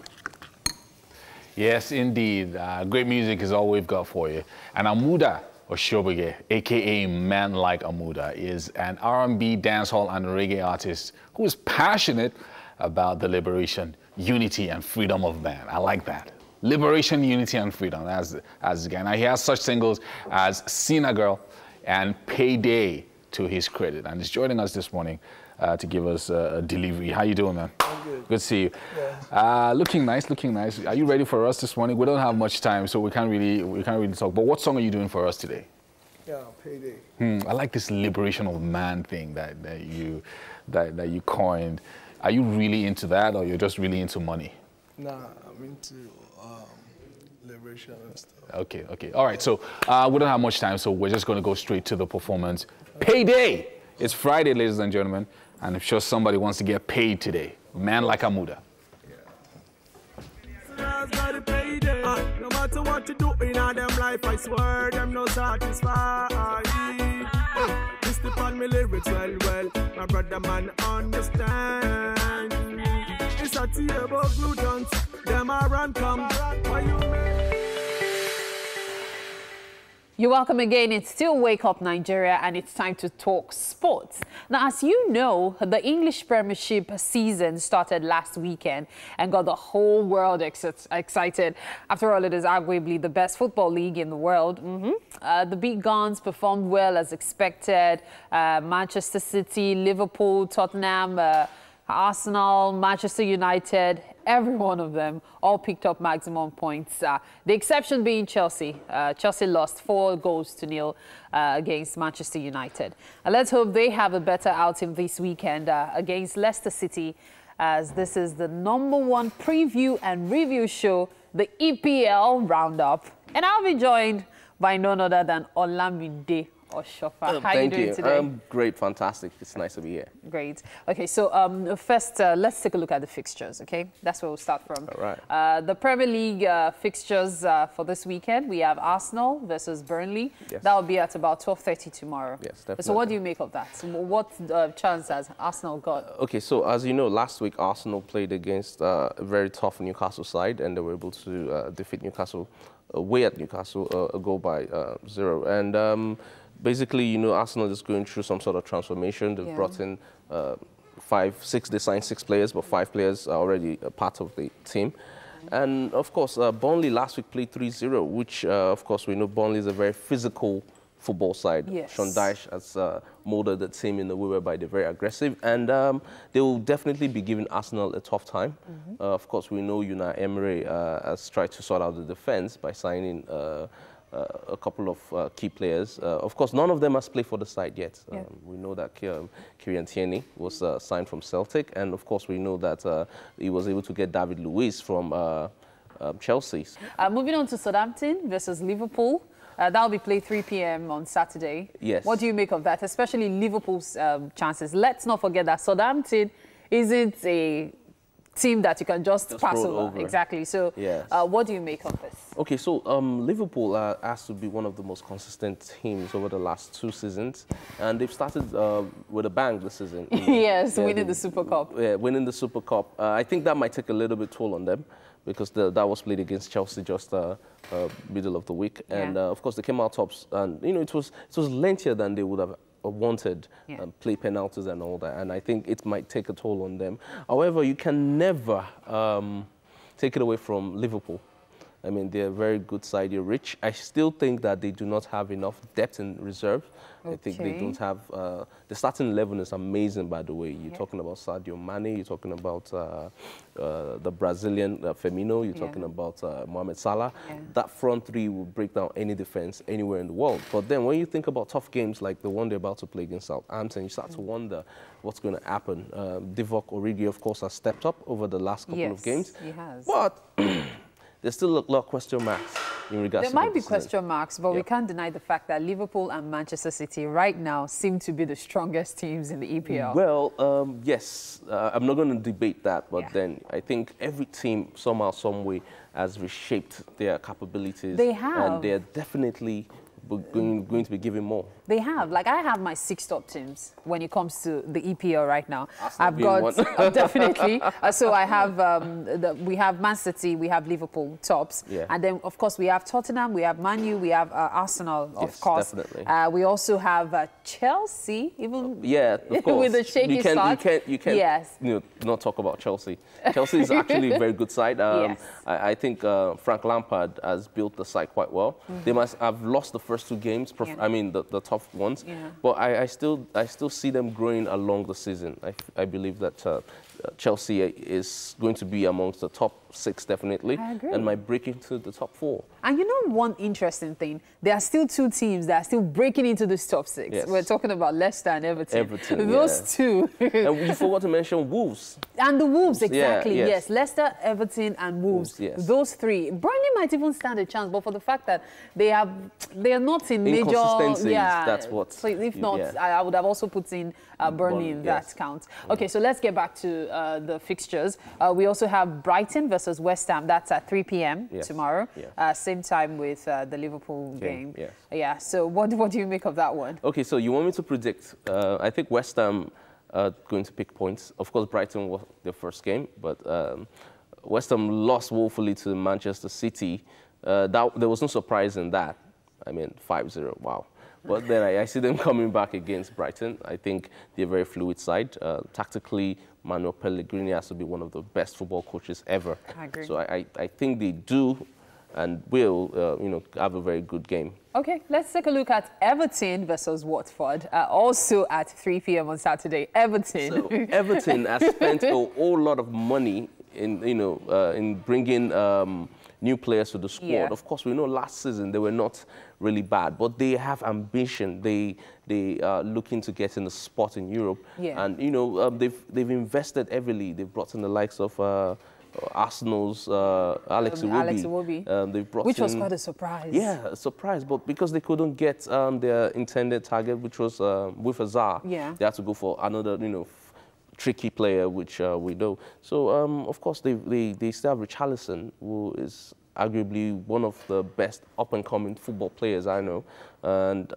Speaker 2: Yes, indeed. Great music is all we've got for you. And Amuda Oshobege, a.k.a. Man Like Amuda, is an R&B, dancehall, and reggae artist who is passionate about the liberation, unity, and freedom of man. I like that. Liberation, unity, and freedom. As again, he has such singles as Sina Girl and Payday to his credit. And he's joining us this morning to give us a delivery. How you doing, man?
Speaker 18: I'm good.
Speaker 2: Good to see you.
Speaker 18: Yeah.
Speaker 2: Looking nice, looking nice. Are you ready for us this morning? We don't have much time, so we can't really talk. But what song are you doing for us today?
Speaker 18: Yeah, payday.
Speaker 2: I like this liberation of man thing that you coined. Are you really into that, or you're just really into money?
Speaker 18: Nah, I'm into liberation and stuff.
Speaker 2: Okay. All right, so we don't have much time, so we're just going to go straight to the performance. Payday! It's Friday, ladies and gentlemen, and I'm sure somebody wants to get paid today. Man like Amuda.
Speaker 3: No matter what you do in them life, I swear them no satisfied. This upon me lyrics well, my brother man understand. It's a table glutons, them are run come. Why you
Speaker 5: You're welcome again. It's still Wake Up Nigeria, and it's time to talk sports. Now, as you know, the English Premiership season started last weekend and got the whole world excited. After all, it is arguably the best football league in the world. The big guns performed well as expected. Manchester City, Liverpool, Tottenham, Arsenal, Manchester United, every one of them all picked up maximum points. The exception being Chelsea. Chelsea lost 4-0 against Manchester United. Let's hope they have a better outing this weekend against Leicester City, as this is the #1 preview and review show, the EPL Roundup. And I'll be joined by none other than Olamide Oshofa. How are you doing today?
Speaker 19: I'm great, fantastic. It's nice to be here.
Speaker 5: Great. Okay, so first, let's take a look at the fixtures, okay? That's where we'll start from.
Speaker 19: All right.
Speaker 5: The Premier League fixtures for this weekend, we have Arsenal versus Burnley.
Speaker 19: Yes.
Speaker 5: That will be at about 12:30 tomorrow.
Speaker 19: Yes, definitely.
Speaker 5: So what do you make of that? What chance has Arsenal got?
Speaker 19: Okay, so as you know, last week Arsenal played against a very tough Newcastle side, and they were able to defeat Newcastle away at Newcastle, a goal by 0. And basically, you know, Arsenal is going through some sort of transformation. They've brought in they signed 6 players, but 5 players are already a part of the team. And of course, Burnley last week played 3-0, which of course we know Burnley is a very physical football side.
Speaker 5: Yes.
Speaker 19: Sean Dyche has molded the team in a way whereby they're very aggressive, and they will definitely be giving Arsenal a tough time. Of course, we know Unai Emery has tried to sort out the defense by signing a couple of key players. Of course, none of them has played for the side yet. We know that Kieran Tierney was signed from Celtic, and of course, we know that he was able to get David Luiz from Chelsea.
Speaker 5: Moving on to Southampton versus Liverpool. That will be played 3 p.m. on Saturday.
Speaker 19: Yes.
Speaker 5: What do you make of that, especially Liverpool's chances? Let's not forget that Southampton isn't a team that you can just pass over. Exactly. So
Speaker 19: yes.
Speaker 5: What do you make of this?
Speaker 19: Okay, so Liverpool has to be one of the most consistent teams over the last 2 seasons, and they've started with a bang this season.
Speaker 5: Yes, winning the Super Cup.
Speaker 19: Yeah, winning the Super Cup. I think that might take a little bit toll on them, because that was played against Chelsea just middle of the week, and of course they came out tops, and you know it was lengthier than they would have wanted, play penalties and all that, and I think it might take a toll on them. However, you can never take it away from Liverpool. I mean, they're a very good side. They're rich. I still think that they do not have enough depth in reserve. Okay. I think they don't have... the starting 11 is amazing, by the way. You're talking about Sadio Mane. You're talking about the Brazilian Firmino. You're talking about Mohamed Salah. That front 3 will break down any defense anywhere in the world. But then when you think about tough games like the one they're about to play against Southampton, you start to wonder what's going to happen. Divock Origi, of course, has stepped up over the last couple of games.
Speaker 5: He has.
Speaker 19: But... there's still a lot of question marks in regards to
Speaker 5: there might be question marks, but we can't deny the fact that Liverpool and Manchester City right now seem to be the strongest teams in the EPL.
Speaker 19: Well, yes, I'm not going to debate that, but then I think every team somehow, some way has reshaped their capabilities.
Speaker 5: They have.
Speaker 19: And they're definitely going to be giving more.
Speaker 5: They have. Like, I have my 6 top teams when it comes to the EPL right now.
Speaker 19: I've got
Speaker 5: definitely. So I have we have Man City, we have Liverpool tops, and then of course we have Tottenham, we have Man U, we have Arsenal, of course.
Speaker 19: Definitely.
Speaker 5: We also have Chelsea, even
Speaker 19: of course.
Speaker 5: with a shaky start.
Speaker 19: You can't not talk about Chelsea. Chelsea is actually a very good side. I think Frank Lampard has built the side quite well. They must have lost the first 2 games. I mean the tough ones. But I still see them growing along the season. I believe that Chelsea is going to be amongst the top 6 definitely,
Speaker 5: I agree.
Speaker 19: and might break into the top 4.
Speaker 5: And you know one interesting thing, there are still 2 teams that are still breaking into this top 6.
Speaker 19: Yes.
Speaker 5: We're talking about Leicester and Everton.
Speaker 19: Everton,
Speaker 5: Those two.
Speaker 19: And we forgot to mention Wolves.
Speaker 5: And the Wolves, exactly,
Speaker 19: Yeah,
Speaker 5: yes. Leicester, Everton and Wolves.
Speaker 19: Yes.
Speaker 5: Those 3. Burnley might even stand a chance, but for the fact that they are not in major...
Speaker 19: Inconsistencies,
Speaker 5: yeah,
Speaker 19: that's what...
Speaker 5: So if not, I would have also put in Burnley in that count. Okay, so let's get back to the fixtures. We also have Brighton versus West Ham. That's at 3 p.m. tomorrow. Same time with the Liverpool game.
Speaker 19: Yes.
Speaker 5: Yeah, so what do you make of that one?
Speaker 19: Okay, so you want me to predict? I think West Ham are going to pick points. Of course, Brighton was their first game, but West Ham lost woefully to Manchester City. There was no surprise in that. I mean, 5-0, wow. But then I see them coming back against Brighton. I think they're a very fluid side. Tactically, Manuel Pellegrini has to be one of the best football coaches ever.
Speaker 5: I agree.
Speaker 19: So I think they do and will, have a very good game.
Speaker 5: Okay, let's take a look at Everton versus Watford, also at 3 p.m. on Saturday. Everton.
Speaker 19: So Everton has spent a whole lot of money in bringing new players to the squad.
Speaker 5: Yeah.
Speaker 19: Of course, we know last season they were not really bad, but they have ambition. They are looking to get in the spot in Europe, and they've invested heavily. They've brought in the likes of Arsenal's Alex Iwobi. They've brought
Speaker 5: which was
Speaker 19: in,
Speaker 5: quite a surprise.
Speaker 19: Yeah, a surprise, but because they couldn't get their intended target, which was with Azar, they had to go for another, tricky player, which we know. So, of course, they still have Richarlison, who is arguably one of the best up-and-coming football players I know. And,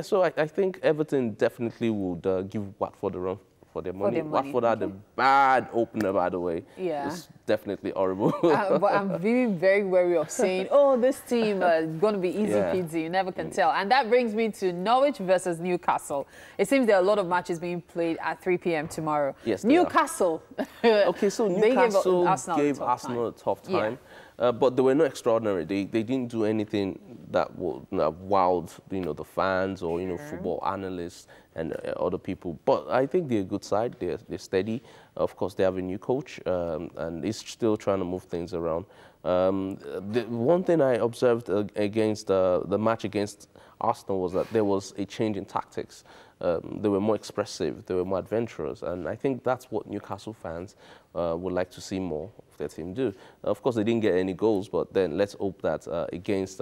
Speaker 19: so I think Everton definitely would give Watford a run for their money. Watford had a bad opener, by the way.
Speaker 5: Yeah.
Speaker 19: It's definitely horrible.
Speaker 5: But I'm very, very wary of saying, oh, this team is going to be easy peasy. You never can tell. And that brings me to Norwich versus Newcastle. It seems there are a lot of matches being played at 3 p.m. tomorrow.
Speaker 19: Yes,
Speaker 5: Newcastle.
Speaker 19: Okay, so Newcastle gave Arsenal a tough time.
Speaker 5: Yeah.
Speaker 19: But they were not extraordinary. They didn't do anything that would wowed the fans or football analysts and other people. But I think they're a good side. They're steady. Of course, they have a new coach, and he's still trying to move things around. The one thing I observed against the match against Arsenal was that there was a change in tactics. They were more expressive, they were more adventurous, and I think that's what Newcastle fans would like to see more of their team do. Of course, they didn't get any goals, but then let's hope that against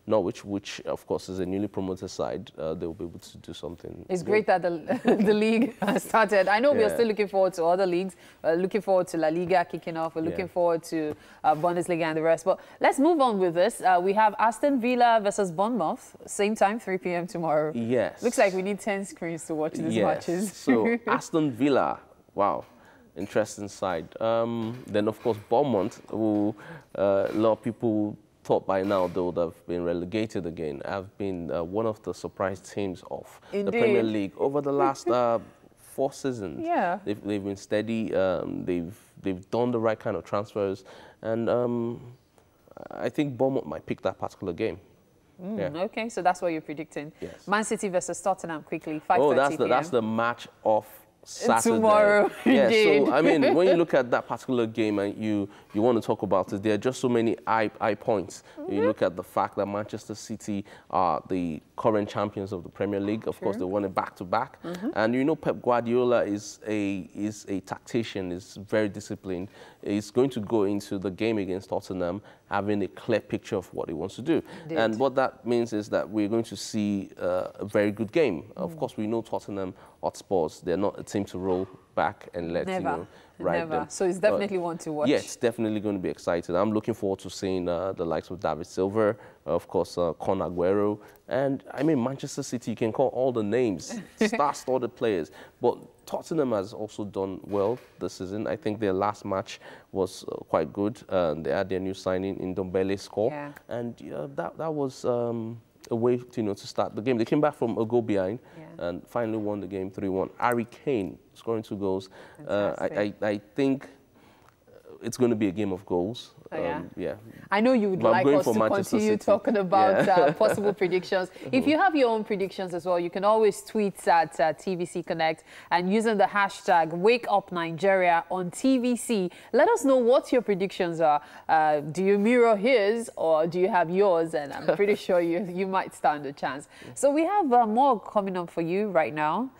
Speaker 19: Norwich, which of course is a newly promoted side, they'll be able to do something.
Speaker 5: It's great that the league has started. I know we are still looking forward to other leagues. Looking forward to La Liga kicking off. We're looking forward to Bundesliga and the rest. But let's move on with this. We have Aston Villa versus Bournemouth, same time, 3 p.m. tomorrow.
Speaker 19: Yes.
Speaker 5: Looks like we need 10 screens to watch these matches.
Speaker 19: So Aston Villa, wow. Interesting side. Then, of course, Bournemouth, who a lot of people thought by now they would have been relegated again, have been one of the surprise teams of the Premier League over the last 4 seasons.
Speaker 5: Yeah.
Speaker 19: They've been steady. They've done the right kind of transfers. And I think Bournemouth might pick that particular game.
Speaker 5: Okay, so that's what you're predicting.
Speaker 19: Yes.
Speaker 5: Man City versus Tottenham quickly, 5:30
Speaker 19: Oh, that's the match of Saturday.
Speaker 5: Tomorrow,
Speaker 19: yeah,
Speaker 5: indeed.
Speaker 19: so, I mean, when you look at that particular game and you want to talk about it, there are just so many high points. You look at the fact that Manchester City are the current champions of the Premier League. Of course, they won it back-to-back. And Pep Guardiola is a tactician, is very disciplined. He's going to go into the game against Tottenham having a clear picture of what he wants to do.
Speaker 5: Indeed.
Speaker 19: And what that means is that we're going to see a very good game. Of course, we know Tottenham Hotspurs, they're not a team to roll back and let ride them.
Speaker 5: So it's definitely one to watch.
Speaker 19: Yeah, it's definitely going to be exciting. I'm looking forward to seeing the likes of David Silva, of course, Con Aguero, and I mean Manchester City. You can call all the names, star-studded players, but Tottenham has also done well this season. I think their last match was quite good. They had their new signing in Ndombele score, and that was a way to start the game. They came back from a goal behind and finally won the game 3-1. Harry Kane scoring 2 goals. I think it's going to be a game of goals.
Speaker 5: Yeah. I know you would like us to continue talking about possible predictions. If you have your own predictions as well, you can always tweet at TVC Connect and using the hashtag WakeUpNigeria on TVC. Let us know what your predictions are. Do you mirror his or do you have yours? And I'm pretty sure you might stand a chance. So we have more coming up for you right now.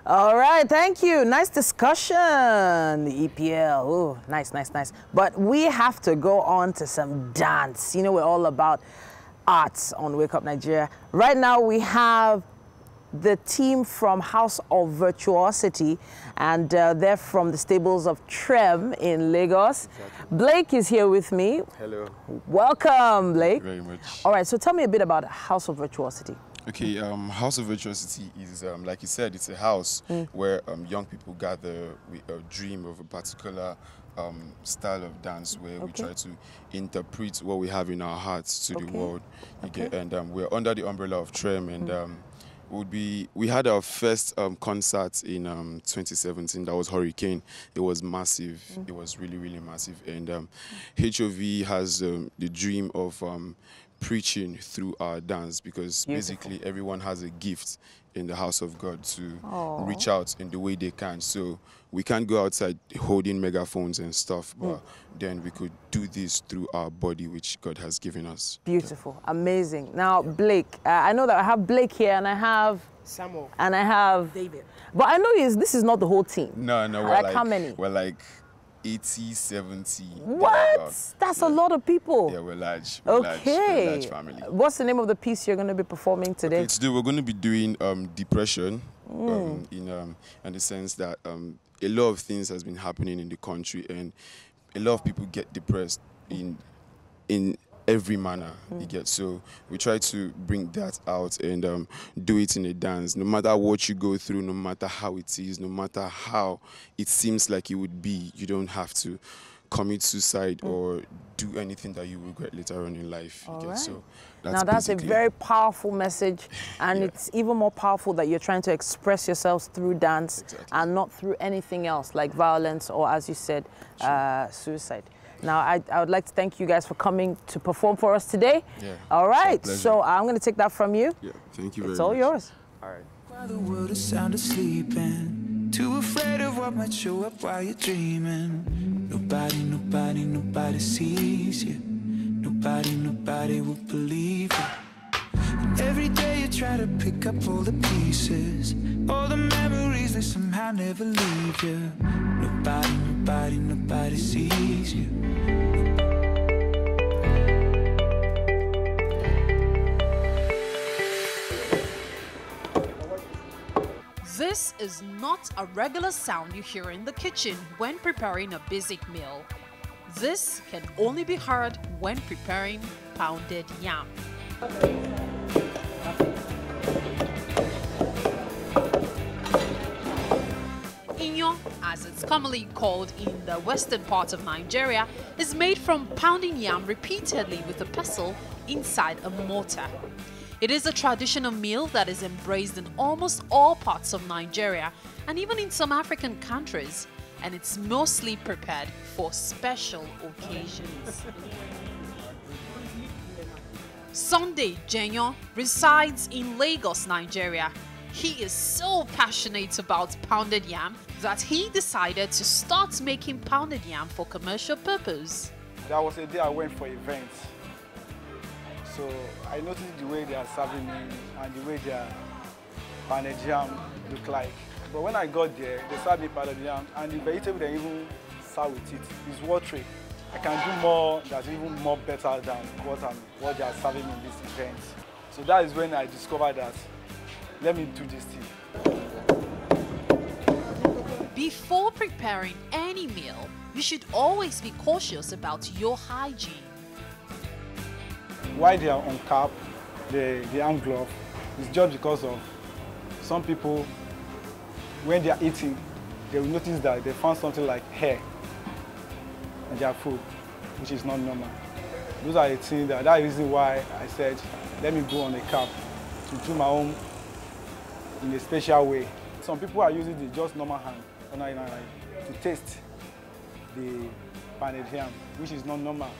Speaker 1: All right, thank you. Nice discussion, the EPL. Ooh, nice, nice, nice. But we have to go on to some dance. You know, we're all about arts on Wake Up Nigeria. Right now, we have the team from House of Virtuosity, and they're from the stables of Trem in Lagos. Exactly. Blake is here with me.
Speaker 20: Hello.
Speaker 1: Welcome, Blake.
Speaker 20: Thank you very much.
Speaker 1: All right, so tell me a bit about House of Virtuosity.
Speaker 20: Okay, House of Virtuosity is, like you said, it's a house where young people gather with a dream of a particular style of dance where we try to interpret what we have in our hearts to the world. And we're under the umbrella of Trem, and we had our first concert in 2017. That was Hurricane. It was massive. It was really, really massive. And HOV has the dream of preaching through our dance, because basically everyone has a gift in the house of God to reach out in the way they can. So we can't go outside holding megaphones and stuff, but then we could do this through our body, which God has given us.
Speaker 1: Beautiful, amazing. Now, Blake, I know that I have Blake here, and I have
Speaker 21: Samuel,
Speaker 1: and I have
Speaker 21: David.
Speaker 1: But I know this is not the whole team.
Speaker 20: No, we're
Speaker 1: like how many?
Speaker 20: We're like 80, 70.
Speaker 1: What? That's a lot of people.
Speaker 20: Yeah, we're large.
Speaker 1: We're
Speaker 20: a large family.
Speaker 1: What's the name of the piece you're going to be performing today?
Speaker 20: Okay, today we're going to be doing Depression, in the sense that a lot of things has been happening in the country, and a lot of people get depressed in every manner you get. So we try to bring that out and do it in a dance. No matter what you go through, no matter how it is, no matter how it seems like it would be, you don't have to commit suicide or do anything that you regret later on in life. So that's
Speaker 1: a very powerful message, and it's even more powerful that you're trying to express yourselves through dance and not through anything else like violence or, as you said, suicide. Now, I would like to thank you guys for coming to perform for us today.
Speaker 20: Yeah.
Speaker 1: All right, so I'm going to take that from you.
Speaker 20: Yeah, thank you very much.
Speaker 1: It's all yours.
Speaker 20: All right.
Speaker 22: While the world is sound asleep and too afraid of what might show up while you're dreaming. Nobody sees you. Nobody will believe you. And every day you try to pick up all the pieces, all the memories that somehow never leave you. Nobody sees you.
Speaker 23: This is not a regular sound you hear in the kitchen when preparing a basic meal. This can only be heard when preparing pounded yam. Inyo, as it's commonly called in the western part of Nigeria, is made from pounding yam repeatedly with a pestle inside a mortar. It is a traditional meal that is embraced in almost all parts of Nigeria and even in some African countries, and it's mostly prepared for special occasions. Sunday Jenyo resides in Lagos, Nigeria. He is so passionate about pounded yam that he decided to start making pounded yam for commercial purpose.
Speaker 24: That was a day I went for events. So I noticed the way they are serving me and the way their pounded yam look like. But when I got there, they served me pounded yam, and the vegetable they even serve with it is watery. I can do more that's even more better than what they are serving in this event. So that is when I discovered that let me do this thing.
Speaker 23: Before preparing any meal, you should always be cautious about your hygiene.
Speaker 24: Why they are on cap, the hand glove, is just because of some people, when they are eating, they will notice that they found something like hair in their food, which is not normal. Those are the things that's the reason why I said, let me go on a cap to do my own in a special way Some people are using the just normal hand to taste the pounded yam, which is not normal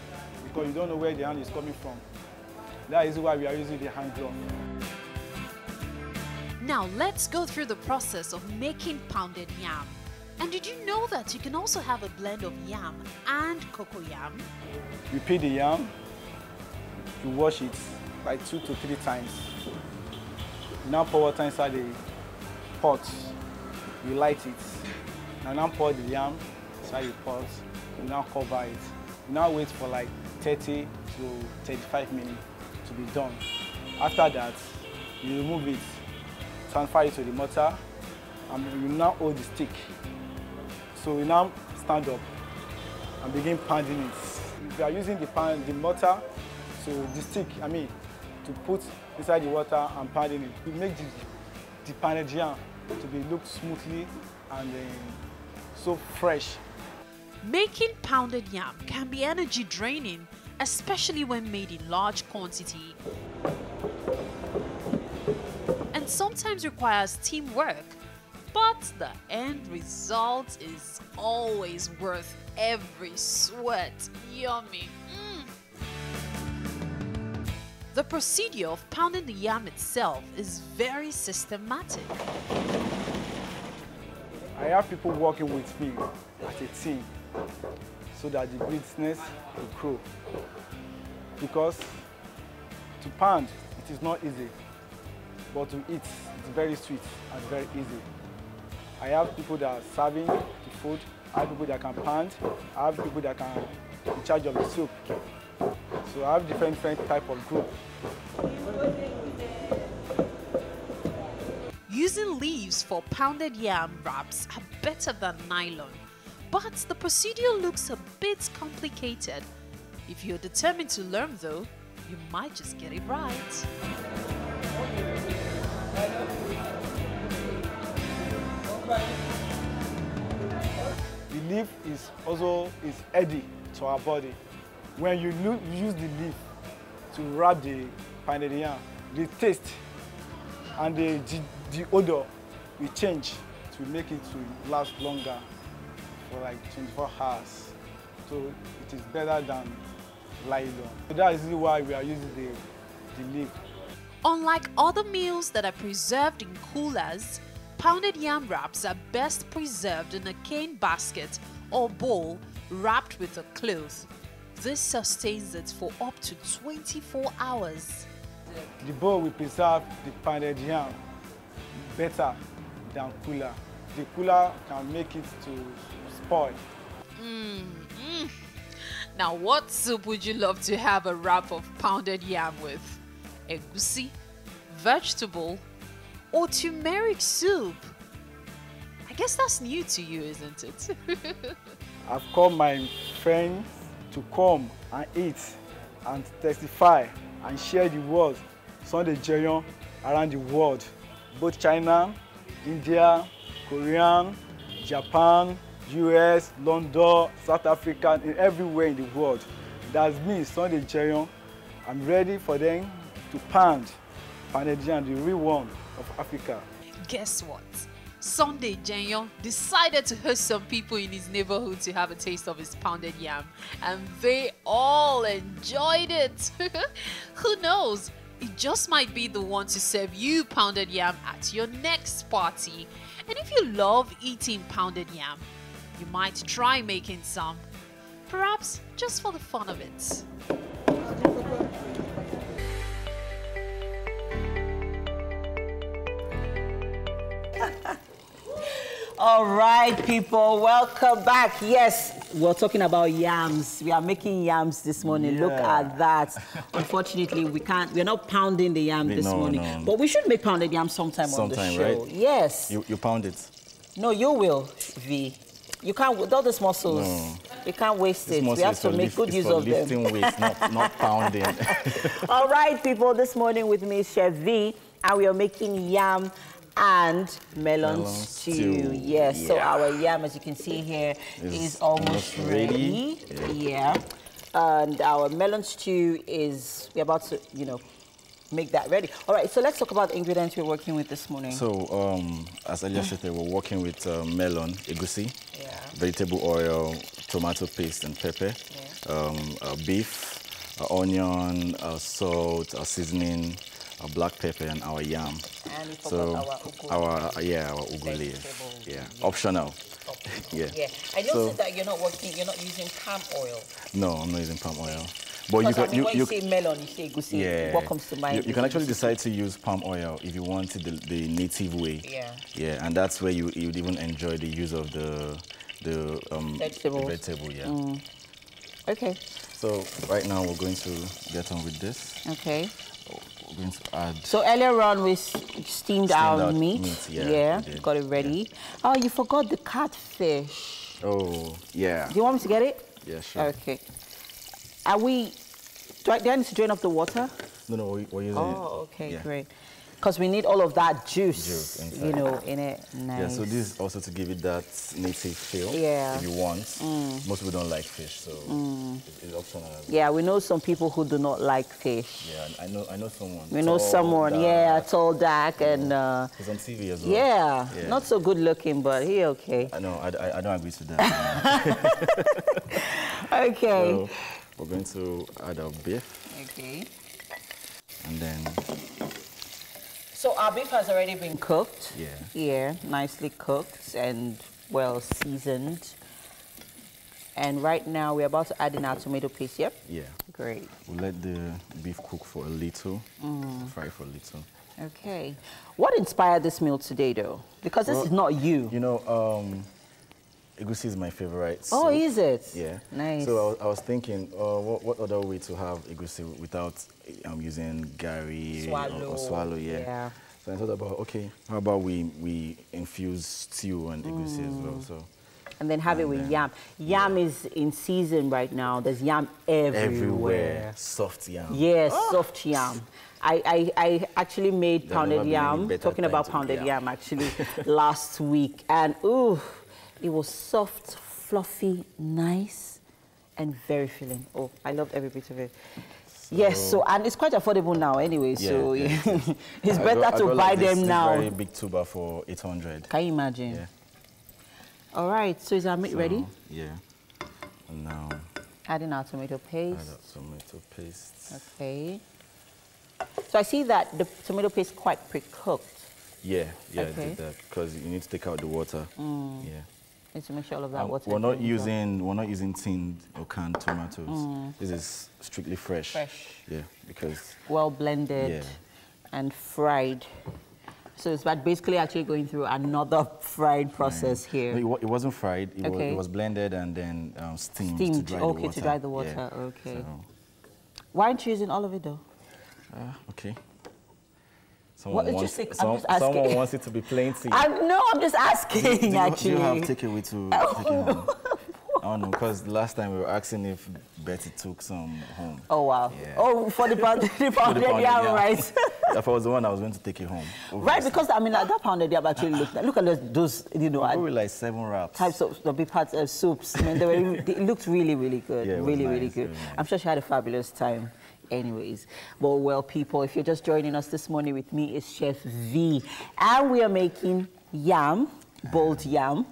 Speaker 24: because you don't know where the hand is coming from. That is why we are using the hand drum.
Speaker 23: Now let's go through the process of making pounded yam. And did you know that you can also have a blend of yam and cocoa yam?
Speaker 24: You peel the yam, you wash it like 2 to 3 times. You now pour water inside the pot, you light it. Now pour the yam inside the pot, you now cover it. You now wait for like 30 to 35 minutes to be done. After that, you remove it, transfer it to the mortar, and you now hold the stick. So we now stand up and begin pounding it. We are using the mortar to the stick, to put inside the water and pounding it. We make the pounded yam to be look smoothly and so fresh.
Speaker 23: Making pounded yam can be energy draining, especially when made in large quantity, and sometimes requires teamwork. But the end result is always worth every sweat. Yummy. The procedure of pounding the yam itself is very systematic.
Speaker 24: I have people working with me as a team so that the business will grow. Because to pound, it is not easy, but to eat, it's very sweet and very easy. I have people that are serving the food, I have people that can pound, I have people that can be in charge of the soup. So I have different type of group.
Speaker 23: Using leaves for pounded yam wraps are better than nylon, but the procedure looks a bit complicated. If you're determined to learn though, you might just get it right.
Speaker 24: The leaf is also healthy to our body. When you use the leaf to wrap the pounded yam, the taste and the odor will change to make it to last longer for like 24 hours. So it is better than nylon. So that is why we are using the leaf.
Speaker 23: Unlike other meals that are preserved in coolers, pounded yam wraps are best preserved in a cane basket or bowl wrapped with a cloth. This sustains it for up to 24 hours.
Speaker 24: The bowl will preserve the pounded yam better than cooler. The cooler can make it to spoil.
Speaker 23: Now what soup would you love to have a wrap of pounded yam with? Egusi, vegetable, or turmeric soup? I guess that's new to you, isn't it?
Speaker 24: I've called my friends to come and eat and testify and share the word Sunday Jeyon around the world. Both China, India, Korea, Japan, US, London, South Africa, and everywhere in the world. That's me, Sunday Jeyon. I'm ready for them to pounded yam, the real one of Africa.
Speaker 23: Guess what? Sunday Jeyon decided to host some people in his neighborhood to have a taste of his pounded yam, and they all enjoyed it. Who knows? It just might be the one to serve you pounded yam at your next party. And if you love eating pounded yam, you might try making some, perhaps just for the fun of it.
Speaker 6: All right, people, welcome back. Yes, we're talking about yams. We are making yams this morning. Look at that. Unfortunately, we're not pounding the yam this morning. No. But we should make pounded yam sometime on the show.
Speaker 17: Right?
Speaker 6: Yes.
Speaker 17: You pound it.
Speaker 6: No, you will, V. You can't, with all these muscles, you can't waste it. We have to make good use of them.
Speaker 17: Lifting weights, not pounding.
Speaker 6: All right, people, this morning with me is Chef V, and we are making yam and melon stew. Yes, yeah. So our yam, as you can see here, is almost ready. Yeah. And our melon stew is, we're about to, make that ready. All right, so let's talk about the ingredients we're working with this morning.
Speaker 17: So, as earlier stated, we're working with melon, egusi, vegetable oil, tomato paste and pepper, beef, onion, salt, seasoning, black pepper, and our yam.
Speaker 6: And we
Speaker 17: so
Speaker 6: forgot
Speaker 17: our ugu leaf. Yeah, optional. Yeah.
Speaker 6: I noticed that you're not using palm oil.
Speaker 17: No, I'm not using palm oil. But
Speaker 6: when you say melon, you say egusi.
Speaker 17: Yeah.
Speaker 6: What comes to mind?
Speaker 17: You can actually decide to use palm oil if you want it the native way.
Speaker 6: Yeah.
Speaker 17: Yeah, and that's where you'd even enjoy the use of the vegetable. Yeah.
Speaker 6: Okay.
Speaker 17: So right now we're going to get on with this.
Speaker 6: Okay.
Speaker 17: We're going to add.
Speaker 6: So earlier on we steamed our meat.
Speaker 17: Yeah.
Speaker 6: Got it ready. Oh, you forgot the catfish.
Speaker 17: Oh, yeah.
Speaker 6: Do you want me to get it?
Speaker 17: Yeah, sure.
Speaker 6: Okay. Do I need to drain off the water?
Speaker 17: No, we're using it.
Speaker 6: Oh, okay, great. Because we need all of that juice
Speaker 17: inside.
Speaker 6: you know, in it. Nice.
Speaker 17: Yeah, so this is also to give it that native feel.
Speaker 6: Yeah.
Speaker 17: If you want. Most people don't like fish, so it's optional.
Speaker 6: Yeah, we know some people who do not like fish.
Speaker 17: Yeah, I know someone.
Speaker 6: We know someone, tall, dark, and...
Speaker 17: he's on TV as well.
Speaker 6: Yeah, not so good looking, but he okay.
Speaker 17: I know, I don't agree to that.
Speaker 6: Okay.
Speaker 17: So we're going to add our beef.
Speaker 6: Okay.
Speaker 17: And then...
Speaker 6: So our beef has already been cooked.
Speaker 17: Yeah.
Speaker 6: Yeah, nicely cooked and well seasoned. And right now we're about to add in our tomato paste, yep?
Speaker 17: Yeah.
Speaker 6: Great.
Speaker 17: We'll let the beef cook for a little, fry for a little.
Speaker 6: Okay. What inspired this meal today, though? Because this is not you.
Speaker 17: You know, egusi is my favorite.
Speaker 6: Oh, is it?
Speaker 17: Yeah.
Speaker 6: Nice.
Speaker 17: So I was thinking, what other way to have egusi without using gari or swallow? Yeah. So I thought about, okay, how about we infuse stew and egusi as well? So.
Speaker 6: And then have it with yam. Yam is in season right now. There's yam everywhere.
Speaker 17: Soft yam.
Speaker 6: Yes, soft yam. I actually made pounded yam, talking about pounded yam actually, last week. And ooh, it was soft, fluffy, nice, and very filling. Oh, I loved every bit of it. Yes, and it's quite affordable now anyway, so it's better to buy them now.
Speaker 17: Very big tuber for 800.
Speaker 6: Can you imagine?
Speaker 17: Yeah.
Speaker 6: All right, so is our meat ready?
Speaker 17: Yeah. And now...
Speaker 6: adding our tomato paste.
Speaker 17: Add our tomato paste.
Speaker 6: Okay. So I see that the tomato paste is quite pre-cooked.
Speaker 17: Yeah, I did that because you need to take out the water. Yeah.
Speaker 6: Need to make sure all of that water.
Speaker 17: We're not using tinned or canned tomatoes. This is strictly fresh.
Speaker 6: Fresh.
Speaker 17: Yeah, because
Speaker 6: well blended and fried. So it's basically actually going through another fried process here.
Speaker 17: No, it wasn't fried. It was blended and then steamed to dry the water.
Speaker 6: To dry the water.
Speaker 17: Yeah.
Speaker 6: Okay.
Speaker 17: So.
Speaker 6: Why aren't you using all of it though?
Speaker 17: Okay. Someone wants it to be plenty.
Speaker 6: I'm just asking, actually.
Speaker 17: Do you have takeaway to take it home? I don't know, because last time we were asking if Betty took some home.
Speaker 6: Oh, wow. Yeah. Oh, for the pounded yam, right?
Speaker 17: If I was the one, I was going to take it home.
Speaker 6: Right, because, I mean, that pounded yam actually look at those, you know.
Speaker 17: Probably like 7 wraps.
Speaker 6: Types of big parts of soups. I mean, it looked really, really good.
Speaker 17: Yeah,
Speaker 6: really good. Nice. I'm sure she had a fabulous time. Anyways, well, people, if you're just joining us this morning with me, it's Chef V. And we are making yam, boiled yam,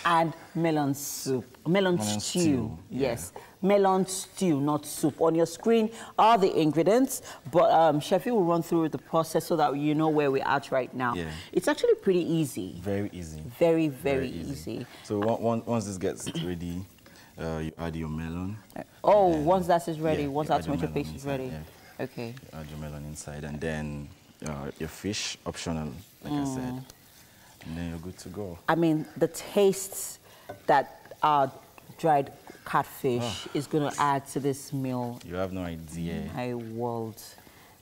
Speaker 6: and melon soup. Melon stew. Yes. Melon stew, not soup. On your screen are the ingredients, but Chef V will run through the process so that you know where we're at right now. Yeah. It's actually pretty easy.
Speaker 17: Very easy.
Speaker 6: Very easy.
Speaker 17: So once this gets ready, you add your melon.
Speaker 6: Once that is ready, once our tomato paste is ready.
Speaker 17: Yeah.
Speaker 6: Okay.
Speaker 17: You add your melon inside, and then your fish, optional, like I said. And then you're good to go.
Speaker 6: I mean, the tastes that our dried catfish is going to add to this meal.
Speaker 17: You have no idea.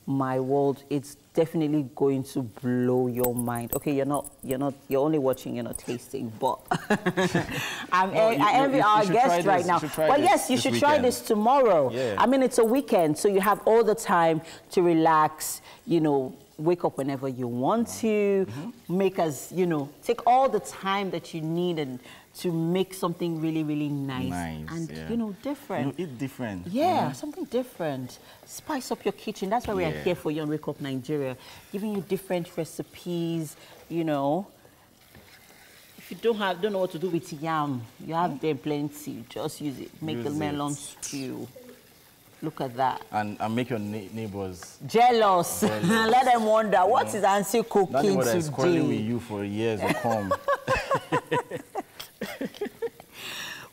Speaker 6: My world, it's definitely going to blow your mind. Okay, you're only watching, you're not tasting, but I envy our guests right now. But yes, you should try this tomorrow.
Speaker 17: Yeah.
Speaker 6: I mean, it's a weekend, so you have all the time to relax, you know, wake up whenever you want to, make us, you know, take all the time that you need and to make something really, really nice. And, you know, different.
Speaker 17: You eat different.
Speaker 6: Yeah, something different. Spice up your kitchen. That's why we are here for you on Wake Up Nigeria, giving you different recipes, you know. If you don't know what to do with yam, you have them plenty. Just use it. Make a melon stew. Look at that.
Speaker 17: And make your neighbors
Speaker 6: jealous. Let them wonder, what is Auntie cooking today?
Speaker 17: Nobody is quarreling with you for years to come.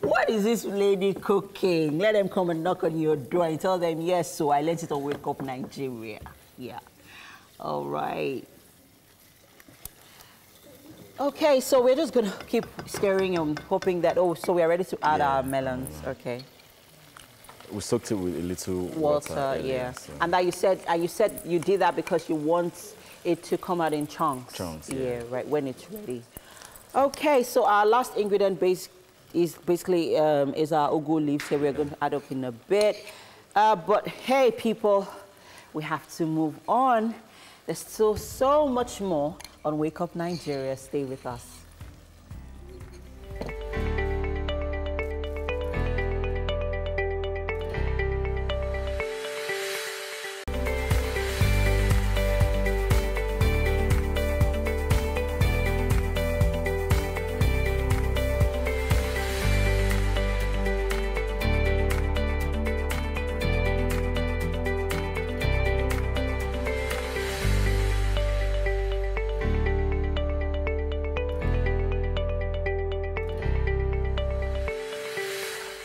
Speaker 6: What is this lady cooking? Let them come and knock on your door and tell them, yes, so I learned it on Wake Up Nigeria. Yeah. All right. Okay, so we're just going to keep stirring and hoping that, so we are ready to add our melons. Okay.
Speaker 17: We soaked it with a little
Speaker 6: water
Speaker 17: earlier,
Speaker 6: So. And that you said you did that because you want it to come out in chunks.
Speaker 17: Chunks,
Speaker 6: right, when it's ready. Okay, so our last ingredient is basically is our ugu leaves here. We're going to add up in a bit. But hey, people, we have to move on. There's still so much more on Wake Up Nigeria. Stay with us.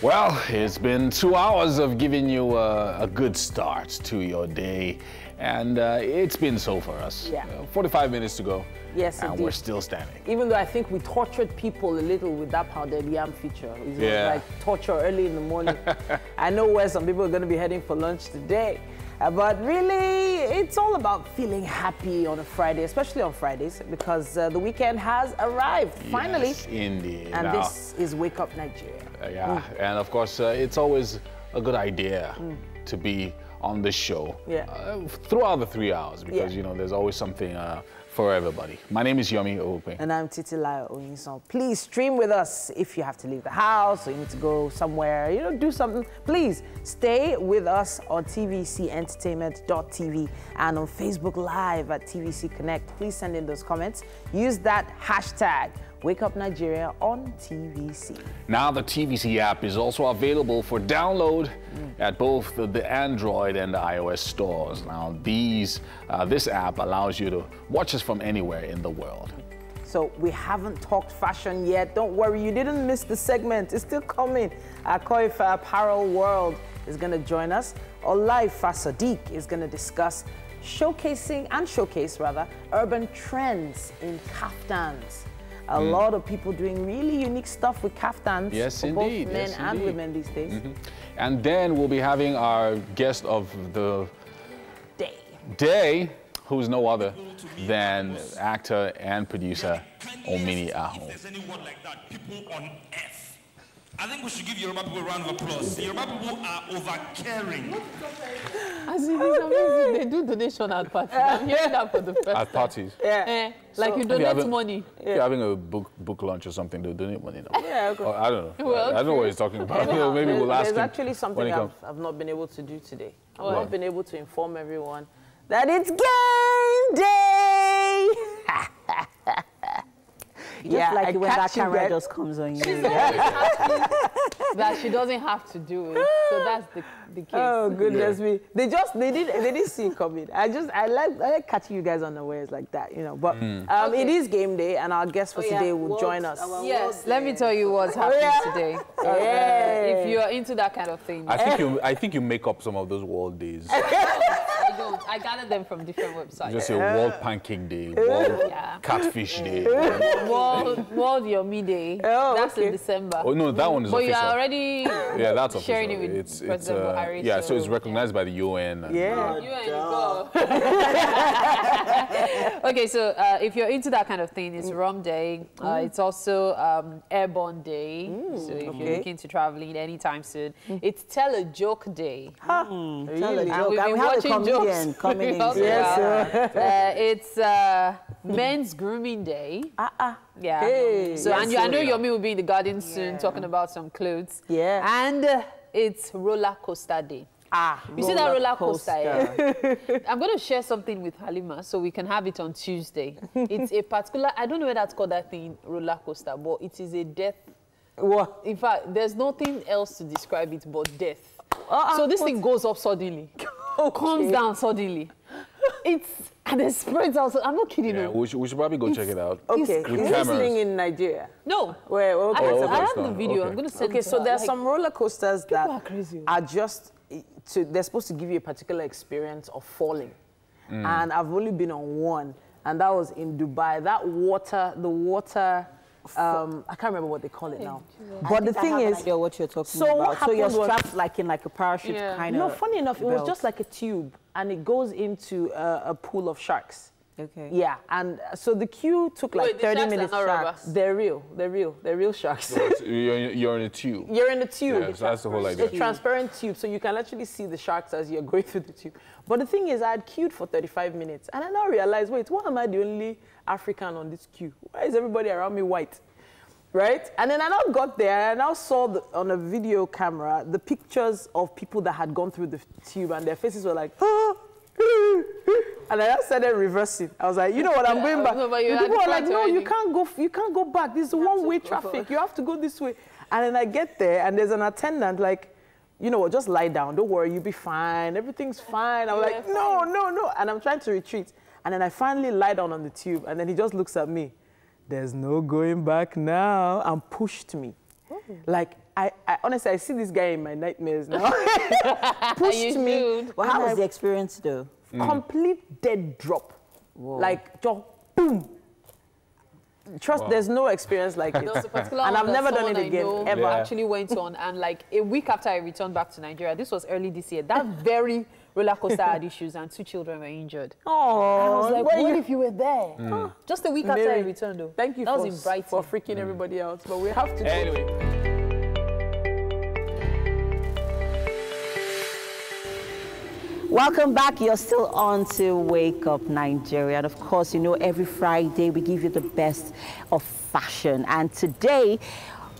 Speaker 2: Well, it's been 2 hours of giving you a good start to your day, and it's been so for us. 45 minutes to go.
Speaker 1: Yes,
Speaker 2: and
Speaker 1: indeed.
Speaker 2: we're still standing.
Speaker 1: Even though I think we tortured people a little with that pounded yam feature. It was like torture early in the morning. I know where some people are going to be heading for lunch today. But really, it's all about feeling happy on a Friday, especially on Fridays, because the weekend has arrived, finally.
Speaker 2: Yes, indeed.
Speaker 1: And
Speaker 2: now,
Speaker 1: this is Wake Up Nigeria.
Speaker 2: And of course, it's always a good idea to be on the show throughout the 3 hours, because, you know, there's always something for everybody. My name is Yomi Ope.
Speaker 1: And I'm Titilayo Onyinson. Please stream with us if you have to leave the house or you need to go somewhere, you know, do something. Please stay with us on tvcentertainment.tv and on Facebook Live at TVC Connect. Please send in those comments. Use that hashtag Wake Up Nigeria on TVC.
Speaker 2: Now the TVC app is also available for download at both the Android and the iOS stores. Now this app allows you to watch us from anywhere in the world.
Speaker 1: So we haven't talked fashion yet. Don't worry, you didn't miss the segment. It's still coming. Koifa Apparel World is going to join us. Olaifa Sadiq is going to discuss showcase urban trends in kaftans. A lot of people doing really unique stuff with kaftans for both men and women these days.
Speaker 2: And then we'll be having our guest of the day, who's no other than actor and producer Omini Aho.
Speaker 4: If there's anyone like that, people on earth, I think we should give Yoruba people a round of applause. The Yoruba people are over-caring.
Speaker 5: As it is amazing, they do donation at parties. I'm hearing that for the first time.
Speaker 2: At parties?
Speaker 5: Like you donate money.
Speaker 2: If you're having a book launch or something, they'll donate money. No?
Speaker 1: Yeah, okay.
Speaker 2: I don't know.
Speaker 1: Well,
Speaker 2: I don't know what he's talking about. Maybe we'll ask him.
Speaker 1: There's actually something I've not been able to do today. I've not been able to inform everyone that it's game day!
Speaker 6: Just like when that camera just comes on you.
Speaker 5: She's very happy that she doesn't have to do it. So that's the case.
Speaker 1: Oh goodness me! They didn't see it coming. I like catching you guys unawares like that, you know. But it is game day, and our guest for today will join us.
Speaker 5: Yes, let me tell you what's happening today. If you are into that kind of thing,
Speaker 2: I think you make up some of those world days.
Speaker 5: I don't. I gathered them from different websites.
Speaker 2: Just a World Pancake Day, World Catfish Day,
Speaker 5: World Yomi Day. That's in December.
Speaker 2: Oh no, that one is
Speaker 5: but
Speaker 2: official.
Speaker 5: But you are already
Speaker 2: that's
Speaker 5: sharing
Speaker 2: official.
Speaker 5: it with President Buhari.
Speaker 2: So it's recognized by the UN.
Speaker 5: UN, go. Okay, so if you're into that kind of thing, it's Rum Day. It's also Airborne Day. So if you're looking to traveling anytime soon, it's Tell a Joke Day.
Speaker 6: Tell a joke. And we have a comedian. coming in.
Speaker 5: Yes, it's Men's Grooming Day. Yeah.
Speaker 1: Hey.
Speaker 5: So, and I know Yomi will be in the garden soon talking about some clothes.
Speaker 1: Yeah.
Speaker 5: And it's Roller Coaster Day. You see that roller coaster? I'm going to share something with Halima so we can have it on Tuesday. It's a particular, I don't know whether that's called that thing, roller coaster, but it is a death.
Speaker 1: What?
Speaker 5: In fact, there's nothing else to describe it but death. So this thing goes up suddenly, comes down suddenly. And it spreads out. I'm not kidding you.
Speaker 2: We should probably go check it out.
Speaker 1: Okay,
Speaker 2: with
Speaker 1: is this thing in Nigeria?
Speaker 5: No.
Speaker 1: Well, okay.
Speaker 5: I have the video. I'm going to send it to
Speaker 1: so
Speaker 5: her.
Speaker 1: there are some roller coasters that
Speaker 5: are
Speaker 1: just, they're supposed to give you a particular experience of falling. And I've only been on one, and that was in Dubai. That water, I can't remember what they call it now. But the thing is,
Speaker 6: what you're talking
Speaker 1: so
Speaker 6: about. So you're
Speaker 1: was-
Speaker 6: strapped like in like a parachute kind of.
Speaker 1: No, funny enough, it was
Speaker 6: belt.
Speaker 1: just like a tube, and it goes into a pool of sharks.
Speaker 6: Okay.
Speaker 1: Yeah, and so the queue took like
Speaker 5: Wait, the
Speaker 1: 30
Speaker 5: sharks are
Speaker 1: minutes.
Speaker 5: not rubbers?
Speaker 1: They're real sharks.
Speaker 2: So you're in a tube.
Speaker 1: You're in a tube.
Speaker 2: Yeah, so that's the whole idea.
Speaker 1: It's a transparent tube, so you can actually see the sharks as you're going through the tube. But the thing is, I had queued for 35 minutes, and I now realized, wait, why am I the only African on this queue? Why is everybody around me white? Right? And then I now got there, and I now saw on a video camera the pictures of people that had gone through the tube, and their faces were like, and I just started reversing. I was like, you know what, I'm going back.
Speaker 5: No, but you
Speaker 1: And
Speaker 5: had
Speaker 1: people were
Speaker 5: to
Speaker 1: like,
Speaker 5: fight
Speaker 1: no, you
Speaker 5: already.
Speaker 1: can't go back. This is one-way traffic. You have to go this way. And then I get there, and there's an attendant like, you know what, just lie down. Don't worry, you'll be fine. Everything's fine. I'm like, no. And I'm trying to retreat. And then I finally lie down on the tube, and then he just looks at me. There's no going back now, and pushed me. Like, I honestly, I see this guy in my nightmares now. Pushed me.
Speaker 6: Well, how was the experience though?
Speaker 1: Complete dead drop. Like, just boom. Trust, there's no experience like it.
Speaker 5: There was a particular
Speaker 1: And
Speaker 5: one
Speaker 1: I've
Speaker 5: that
Speaker 1: never done it
Speaker 5: someone I
Speaker 1: again,
Speaker 5: know
Speaker 1: ever.
Speaker 5: actually went on, and like a week after I returned back to Nigeria, this was early this year, that very roller coaster had issues and 2 children were injured.
Speaker 1: Oh,
Speaker 5: I was like, what if you were there? Just a week after I
Speaker 1: Mary,
Speaker 5: returned though.
Speaker 1: Thank you
Speaker 5: that was in Brighton.
Speaker 1: for freaking everybody out, but we have to do
Speaker 2: Anyway.
Speaker 6: Welcome back. You're still on to Wake Up Nigeria. And of course, you know, every Friday we give you the best of fashion. And today,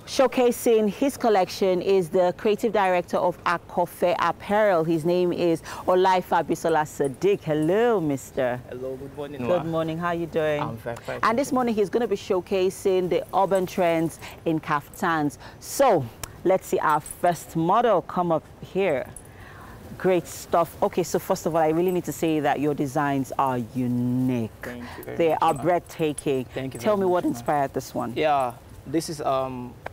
Speaker 6: showcasing his collection is the creative director of Akofe Apparel. His name is Olaifa Bisola Sadiq. Hello, mister.
Speaker 8: Hello, good morning.
Speaker 6: Good morning. How are you doing?
Speaker 8: I'm very fine.
Speaker 6: And this morning he's going to be showcasing the urban trends in kaftans. So let's see our first model come up here. Great stuff. Okay, so first of all, I really need to say that your designs are unique.
Speaker 8: Thank you very
Speaker 6: They
Speaker 8: much,
Speaker 6: are
Speaker 8: ma'am.
Speaker 6: breathtaking.
Speaker 8: Thank you
Speaker 6: Tell
Speaker 8: very
Speaker 6: me what
Speaker 8: much,
Speaker 6: inspired this one.
Speaker 8: Yeah, this is a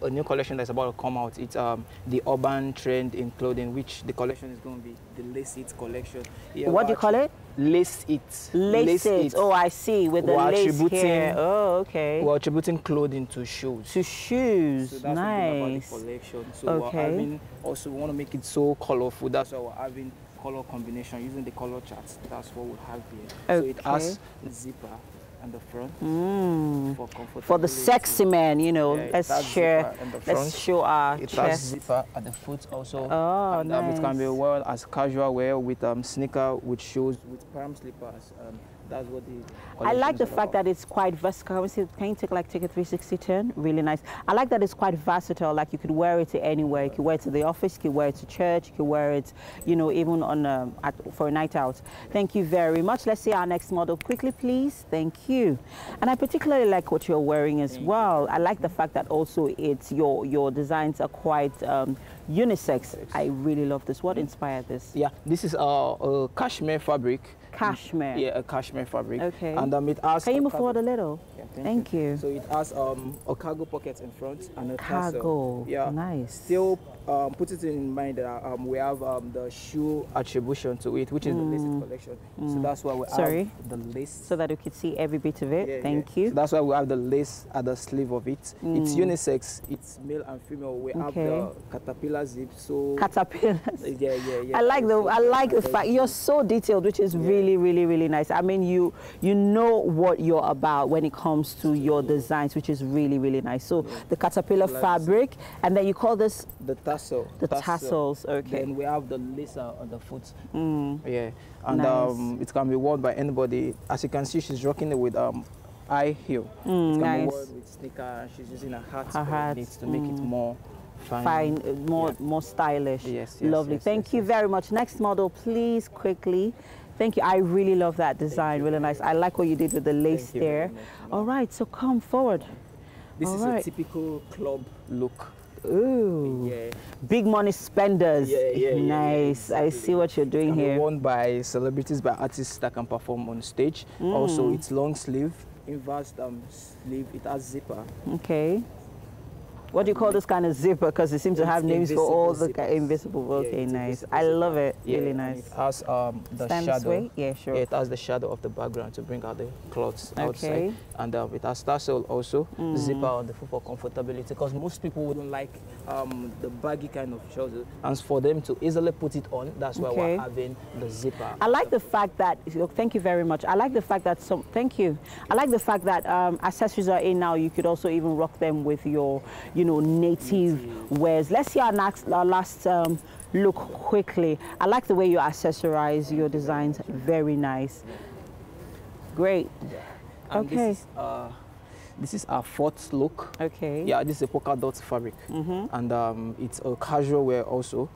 Speaker 8: new collection that's about to come out. It's the urban trend in clothing, which the collection is going to be the Lace It collection. Yeah,
Speaker 6: What do you call it?
Speaker 8: Lace It.
Speaker 6: Lace it. Oh, I see. With the
Speaker 8: We're
Speaker 6: lace
Speaker 8: attributing-
Speaker 6: here. Oh, okay.
Speaker 8: We're attributing clothing to shoes.
Speaker 6: To shoes.
Speaker 8: So that's
Speaker 6: Nice.
Speaker 8: about the collection. So
Speaker 6: Okay.
Speaker 8: we're having, also we want to make it so colorful. That's why we're having color combination using the color charts. That's what we have here. So it has zipper on the front for comfort.
Speaker 6: For the sexy man, you know,
Speaker 8: Yeah, it
Speaker 6: let's
Speaker 8: has
Speaker 6: share,
Speaker 8: zipper in the front.
Speaker 6: let's show our
Speaker 8: It has
Speaker 6: chest.
Speaker 8: zipper at the foot also.
Speaker 6: Oh,
Speaker 8: and it can be
Speaker 6: nice.
Speaker 8: worn as casual wear with sneaker, with shoes, with palm slippers. That's what the
Speaker 6: I
Speaker 8: collection
Speaker 6: like
Speaker 8: is
Speaker 6: the
Speaker 8: all
Speaker 6: fact
Speaker 8: about.
Speaker 6: that it's quite versatile. Can you take a 360 turn? Really nice. I like that it's quite versatile. Like you could wear it to anywhere. You could wear it to the office. You could wear it to church. You could wear it, you know, even on for a night out. Thank you very much. Let's see our next model quickly, please. Thank you. And I particularly like what you're wearing as well. I like the fact that also it's your designs are quite unisex. I really love this. What inspired this?
Speaker 8: Yeah, this is a cashmere fabric.
Speaker 6: Cashmere.
Speaker 8: Yeah, a cashmere fabric.
Speaker 6: Okay.
Speaker 8: And it has.
Speaker 6: Can you move
Speaker 8: cargo-
Speaker 6: forward a little?
Speaker 8: Yeah,
Speaker 6: Thank you.
Speaker 8: So it has a cargo pocket in front and it has
Speaker 6: Cargo.
Speaker 8: yeah.
Speaker 6: Nice.
Speaker 8: Still put it in mind that we have the shoe attribution to it, which is the Lace It collection. So that's why we
Speaker 6: Sorry?
Speaker 8: have the lace.
Speaker 6: So that you could see every bit of it.
Speaker 8: Yeah,
Speaker 6: Thank
Speaker 8: yeah.
Speaker 6: you.
Speaker 8: So that's why we have the lace at the sleeve of it. It's unisex. It's male and female. We have the caterpillar zip. So
Speaker 6: Caterpillars.
Speaker 8: Yeah.
Speaker 6: I like the fact you're so detailed, which is really, really, really nice. I mean, you know what you're about when it comes comes to your designs, which is really, really nice. So the caterpillar fabric, and then you call this?
Speaker 8: The tassel.
Speaker 6: The tassels, okay.
Speaker 8: Then we have the lace on the foot.
Speaker 6: Yeah.
Speaker 8: And
Speaker 6: nice.
Speaker 8: It can be worn by anybody. As you can see, she's rocking it with high heel. It can
Speaker 6: nice.
Speaker 8: be worn with sneaker. She's using a hat. To make it more
Speaker 6: fine, more stylish.
Speaker 8: Yes,
Speaker 6: lovely. Thank you very much. Next model, please, quickly. Thank you. I really love that design. Really nice. I like what you did with the lace there. All right, so come forward.
Speaker 8: This is a typical club look.
Speaker 6: Ooh. Yeah. Big money spenders. Nice. I see what you're doing here.
Speaker 8: It's worn by celebrities, by artists that can perform on stage. Also, it's long sleeve, inverse sleeve. It has zipper.
Speaker 6: Okay. What do you call this kind of zipper? Because it seems to have names for all the invisible. Okay, nice. I love it. Really nice.
Speaker 8: It has the shadow. Yeah, sure. Yeah, it has the shadow of the background to bring out the clothes outside. And it has tassel also, zipper on the foot for comfortability. Because most people wouldn't like the baggy kind of trousers. And for them to easily put it on, that's why we're having the zipper.
Speaker 6: I like the fact that, thank you very much. I like the fact that thank you. I like the fact that accessories are in now. You could also even rock them with your, native wears. Let's see our last look quickly. I like the way you accessorize your designs. Very nice. Great. Okay.
Speaker 8: This is our fourth look.
Speaker 6: Okay.
Speaker 8: Yeah, this is a polka dot fabric. And it's a casual wear also.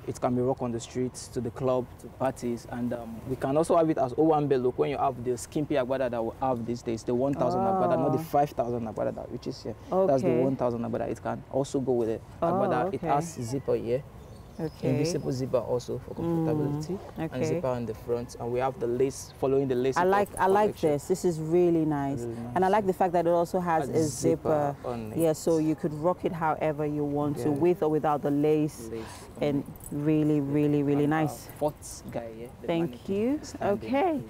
Speaker 8: It can be rocked on the streets, to the club, to parties. And we can also have it as Owambe look when you have the skimpy agbada that we have these days, the 1,000 agbada, not the 5,000 agbada, which is here. That's the 1,000 agbada. It can also go with it. Agbada. It has zipper here. Invisible zipper also for comfortability, and zipper on the front, and we have the lace following the lace.
Speaker 6: I like this. This is really nice. And I like the fact that it also has a zipper. Yeah, so you could rock it however you want to, with or without the lace. And really, really, really nice.
Speaker 8: Fourth guy,
Speaker 6: Thank you. Okay.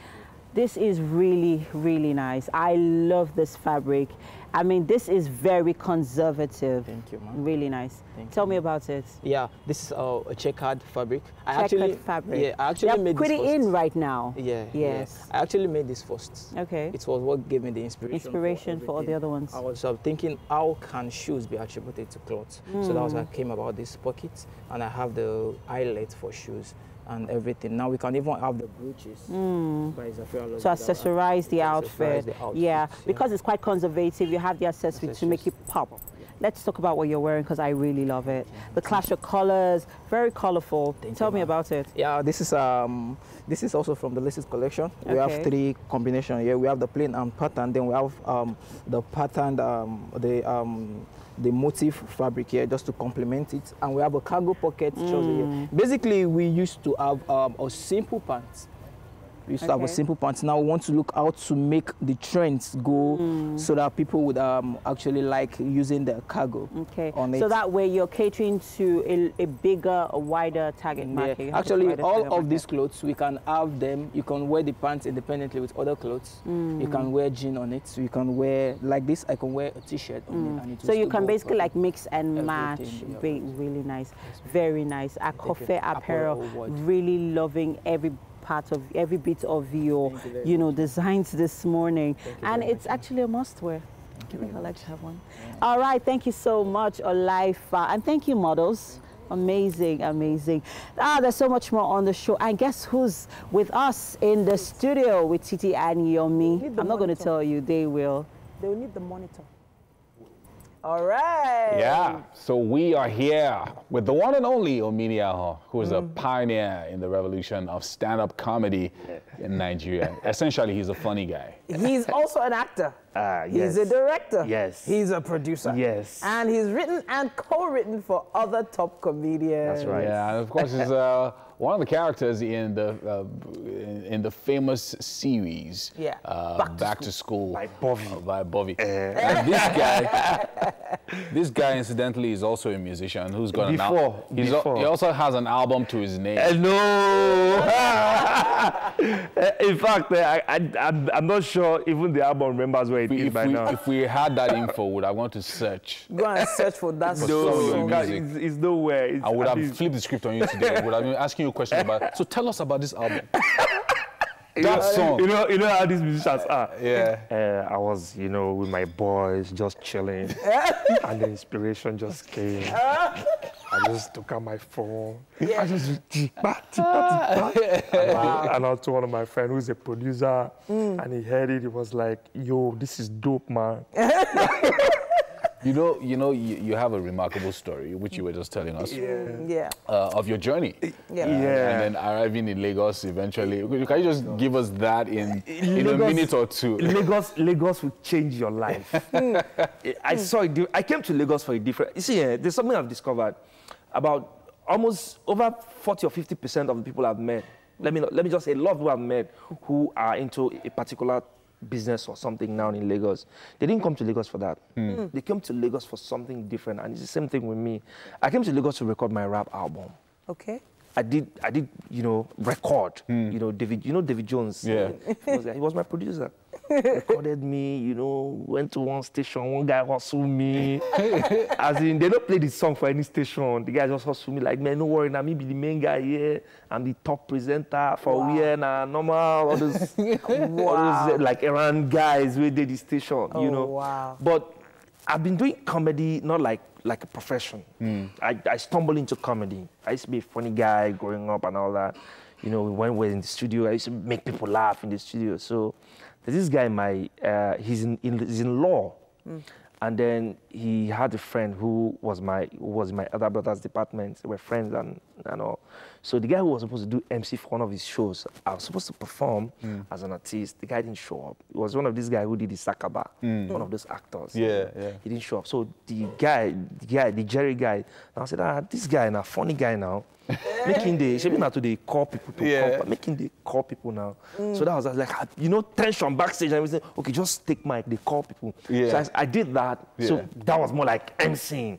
Speaker 6: This is really, really nice. I love this fabric. I mean, this is very conservative.
Speaker 8: Thank you, ma'am.
Speaker 6: Really nice. Tell me about it.
Speaker 8: Yeah, this is a checkered fabric.
Speaker 6: Checkered fabric.
Speaker 8: Yeah, I actually made this
Speaker 6: first. Put it in right now.
Speaker 8: Yeah.
Speaker 6: Yes.
Speaker 8: I actually made this first.
Speaker 6: Okay.
Speaker 8: It was what gave me the inspiration.
Speaker 6: For all the other ones.
Speaker 8: I was thinking, how can shoes be attributed to clothes? So that was how I came about this pocket, and I have the eyelet for shoes and everything. Now we can even have the brooches.
Speaker 6: So accessorize the outfit. Yeah, because it's quite conservative, you have the accessory to make it pop. Let's talk about what you're wearing, because I really love it. The clash of colors, very colorful. Tell me about it.
Speaker 8: Yeah, this is also from the Laces collection. We have 3 combinations here. We have the plain and pattern, then we have the patterned, the motif fabric here just to complement it, and we have a cargo pocket trouser here. Basically, we used to have a simple pants. We used to have a simple pants. Now we want to look out to make the trends go so that people would actually like using the cargo. On it.
Speaker 6: So that way you're catering to a bigger, a wider target market.
Speaker 8: Actually, all of these clothes, we can have them. You can wear the pants independently with other clothes. You can wear jean on it. So you can wear, like this, I can wear a t-shirt on it. And
Speaker 6: so you can basically like mix and match. Really nice. Very nice. Akofe apparel, really loving every bit of your designs this morning, and it's actually a must-wear. I think I'd like to have one. All right, thank you so much, Olaifa, and thank you, models. Amazing, amazing. There's so much more on the show. And guess who's with us in the studio with Titi and Yomi? I'm not going to tell you, they will.
Speaker 1: They'll need the monitor. All right.
Speaker 2: Yeah, so we are here with the one and only Omini Aho, who is a pioneer in the revolution of stand-up comedy in Nigeria. Essentially, he's a funny guy.
Speaker 1: He's also an actor. He's a director.
Speaker 9: Yes.
Speaker 1: He's a producer.
Speaker 9: Yes.
Speaker 1: And he's written and co-written for other top comedians.
Speaker 9: That's right.
Speaker 2: Yeah, and of course, he's one of the characters in the famous series Back to School
Speaker 9: by
Speaker 2: Bobby. And this guy incidentally is also a musician who's got an album. He also has an album to his name.
Speaker 9: No. In fact, I'm not sure even the album remembers where it is by now.
Speaker 2: If we had that info, would I want to search?
Speaker 1: Go and search for that
Speaker 9: song. It's nowhere.
Speaker 2: I would have flipped the script on you today. I would have been asking you a question about it. So tell us about this album. That song.
Speaker 9: You know how these musicians are.
Speaker 2: Yeah.
Speaker 9: I was, with my boys, just chilling, and the inspiration just came. I just took out my phone. I just and I told one of my friends who's a producer, and he heard it. He was like, "Yo, this is dope, man."
Speaker 2: You have a remarkable story, which you were just telling us. Of your journey. And then arriving in Lagos eventually. Can you just give us that in a minute or two?
Speaker 9: Lagos will change your life. I saw it. I came to Lagos for a different. You see, there's something I've discovered about almost over 40 or 50% of the people I've met. Let me just say, a lot of people I've met who are into a particular business or something now in Lagos. They didn't come to Lagos for that. They came to Lagos for something different, and it's the same thing with me. I came to Lagos to record my rap album.
Speaker 1: Okay.
Speaker 9: I did, record. David Jones.
Speaker 2: Yeah.
Speaker 9: He was my producer. Recorded me, went to one station, one guy hustled me. As in, they don't play the song for any station. The guy just hustled me like, man, no worry, now me be the main guy here. I'm the top presenter for normal, all those, all those like errand guys who did the station,
Speaker 1: Wow.
Speaker 9: But I've been doing comedy, not like a profession. I stumbled into comedy. I used to be a funny guy growing up and all that. When we were in the studio, I used to make people laugh in the studio. So there's this guy, he's in law. And then he had a friend who was my other brother's department. They were friends and all. So the guy who was supposed to do MC for one of his shows, I was supposed to perform as an artist. The guy didn't show up. It was one of these guys who did the Sakaba, one of those actors.
Speaker 2: Yeah.
Speaker 9: He didn't show up. So the Jerry guy, I said, this guy now, funny guy now. Making the call people to come, making the call people now. So that was like, tension backstage and everything. Okay, just take mic, they call people. So I did that. So that was more like emceeing.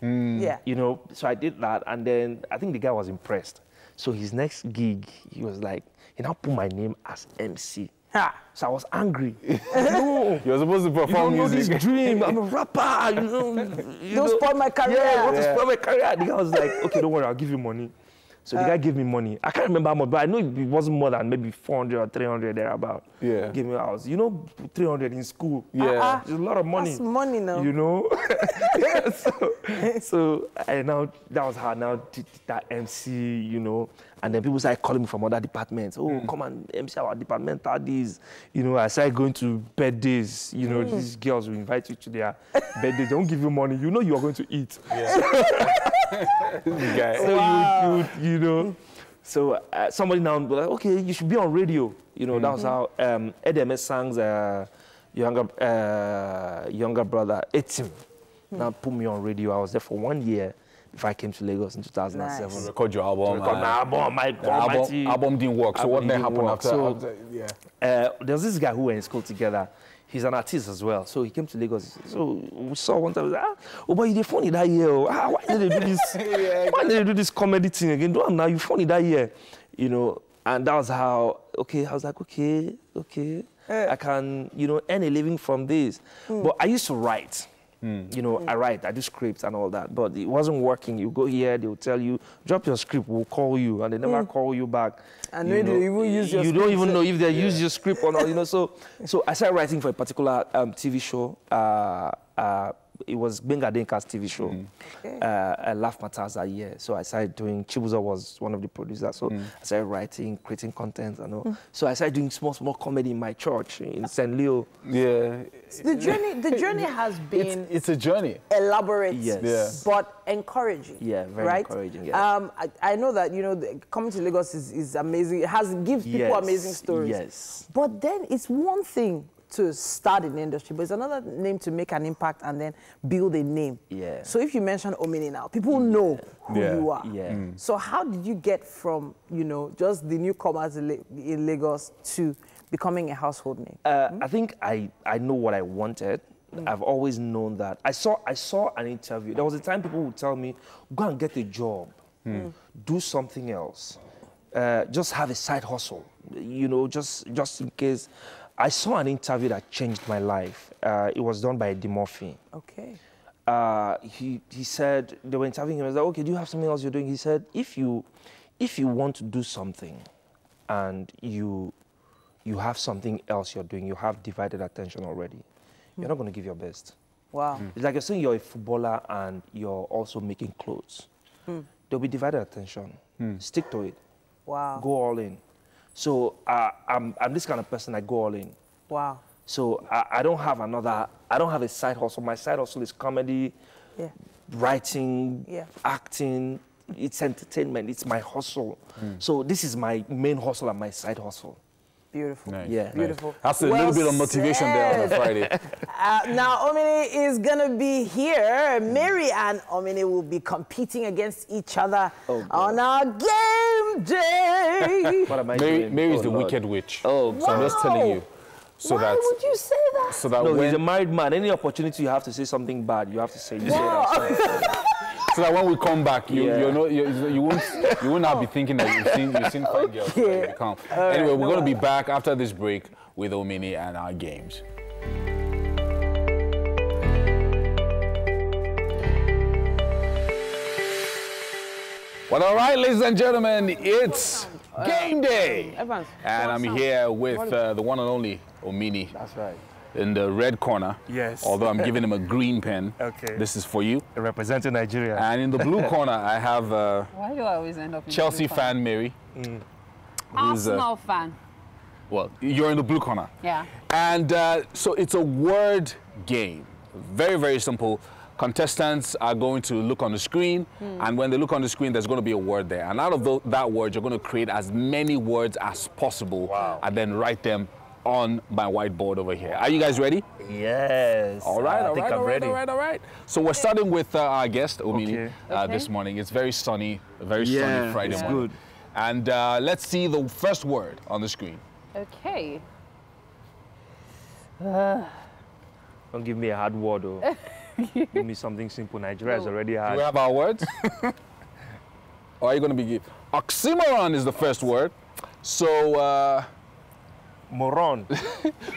Speaker 9: So I did that, and then I think the guy was impressed. So his next gig, he was like, he now put my name as MC. So I was angry. No,
Speaker 2: you're supposed to perform music.
Speaker 9: This dream. I'm a rapper.
Speaker 1: Don't spoil my career.
Speaker 9: Don't spoil my career. The guy was like, okay, don't worry, I'll give you money. So the guy gave me money. I can't remember how much, but I know it wasn't more than maybe 400 or 300 thereabout.
Speaker 2: Yeah.
Speaker 9: Give me a house. 300 in school.
Speaker 2: Yeah.
Speaker 9: It's a lot of money.
Speaker 1: That's money now.
Speaker 9: So I now, that was how I now did that MC, and then people started calling me from other departments. Oh, come and MC our department, these. I started going to birthdays. These girls will invite you to their birthdays. They don't give you money. You are going to eat.
Speaker 2: Yeah.
Speaker 9: So somebody now was like, okay, you should be on radio. That was how Edeme Sang's younger brother, Etim, now put me on radio. I was there for 1 year before I came to Lagos in 2007.
Speaker 2: Nice. Record your album.
Speaker 9: Record my album.
Speaker 2: Album didn't work. So what then happened after?
Speaker 9: There was this guy who were in school together. He's an artist as well. So he came to Lagos. So we saw one time, but you're funny that year. Why did they do this? Why did they do this comedy thing again? Do now, you funny that year. And that was how, I was like, okay. I can, earn a living from this. But I used to write. I write, I do scripts and all that, but it wasn't working. You go here, they'll tell you, drop your script, we'll call you, and they never call you back.
Speaker 1: And they don't even use your script.
Speaker 9: You don't even know if they use your script or not, So I started writing for a particular TV show. It was Benga Denka's TV show, Laugh Matters a year. So I started doing, Chibuzo was one of the producers, so I started writing, creating content and all. So I started doing small comedy in my church in St. Leo.
Speaker 2: Yeah.
Speaker 1: The journey has been...
Speaker 2: It's a journey.
Speaker 1: Elaborate,
Speaker 9: yes.
Speaker 1: But encouraging.
Speaker 9: Yeah, very encouraging, yeah.
Speaker 1: I know that, coming to Lagos is amazing. It gives people amazing stories.
Speaker 9: Yes.
Speaker 1: But then it's one thing to start in the industry, but it's another name to make an impact and then build a name.
Speaker 9: Yeah.
Speaker 1: So if you mention Omini now, people know who you are.
Speaker 9: Yeah.
Speaker 1: So how did you get from, just the newcomers in Lagos to becoming a household name?
Speaker 9: I think I know what I wanted. I've always known that. I saw an interview. There was a time people would tell me, go and get a job, do something else, just have a side hustle, just in case. I saw an interview that changed my life. It was done by Eddie Murphy.
Speaker 1: Okay.
Speaker 9: He said, they were interviewing him. I was like, okay, do you have something else you're doing? He said, if you want to do something and you you have something else you're doing. You have divided attention already. You're not going to give your best.
Speaker 1: Wow.
Speaker 9: It's like you're saying you're a footballer and you're also making clothes. There'll be divided attention. Stick to it.
Speaker 1: Wow.
Speaker 9: Go all in. So I'm this kind of person, I go all in.
Speaker 1: Wow.
Speaker 9: So I don't have a side hustle. My side hustle is comedy, writing, acting. It's entertainment. It's my hustle. So this is my main hustle and my side hustle.
Speaker 1: Beautiful.
Speaker 2: Nice.
Speaker 9: Yeah.
Speaker 1: Beautiful.
Speaker 2: That's a little bit of motivation there on a Friday.
Speaker 1: Now, Omini is going to be here. Mary and Omini will be competing against each other on our game day.
Speaker 9: What am I doing?
Speaker 2: Mary's the wicked witch.
Speaker 9: Oh,
Speaker 2: so I'm just telling you. So
Speaker 1: Why would you say that?
Speaker 2: So that
Speaker 9: no,
Speaker 2: when,
Speaker 9: he's a married man. Any opportunity you have to say something bad, you have to say that.
Speaker 2: so that when we come back, you won't now be thinking that you've seen fine girls. Okay. Anyway, we're going to be back after this break with Omini and our games. Well, all right, ladies and gentlemen, it's game day. And I'm here with the one and only Omini.
Speaker 9: That's right.
Speaker 2: In the red corner.
Speaker 9: Yes.
Speaker 2: Although I'm giving him a green pen.
Speaker 9: Okay.
Speaker 2: This is for you.
Speaker 9: Representing Nigeria.
Speaker 2: And in the blue corner, I have
Speaker 5: Why do I always end up in
Speaker 2: Chelsea
Speaker 5: the blue
Speaker 2: fan Mary.
Speaker 5: Arsenal fan.
Speaker 2: Well, you're in the blue corner.
Speaker 5: Yeah.
Speaker 2: And so it's a word game. Very, very simple. Contestants are going to look on the screen, and when they look on the screen, there's going to be a word there. And out of that word, you're going to create as many words as possible, and then write them on my whiteboard over here. Are you guys ready?
Speaker 9: Yes.
Speaker 2: All right,
Speaker 9: I think I'm ready.
Speaker 2: all right. So we're starting with our guest, Omini, this morning. It's very sunny, a very sunny Friday morning. Good. And let's see the first word on the screen.
Speaker 5: Okay.
Speaker 9: Don't give me a hard word, though. Give me something simple. Nigeria is already hard.
Speaker 2: Do we have our words? Or are you going to be... Oxymoron is the first word. So...
Speaker 9: Moron.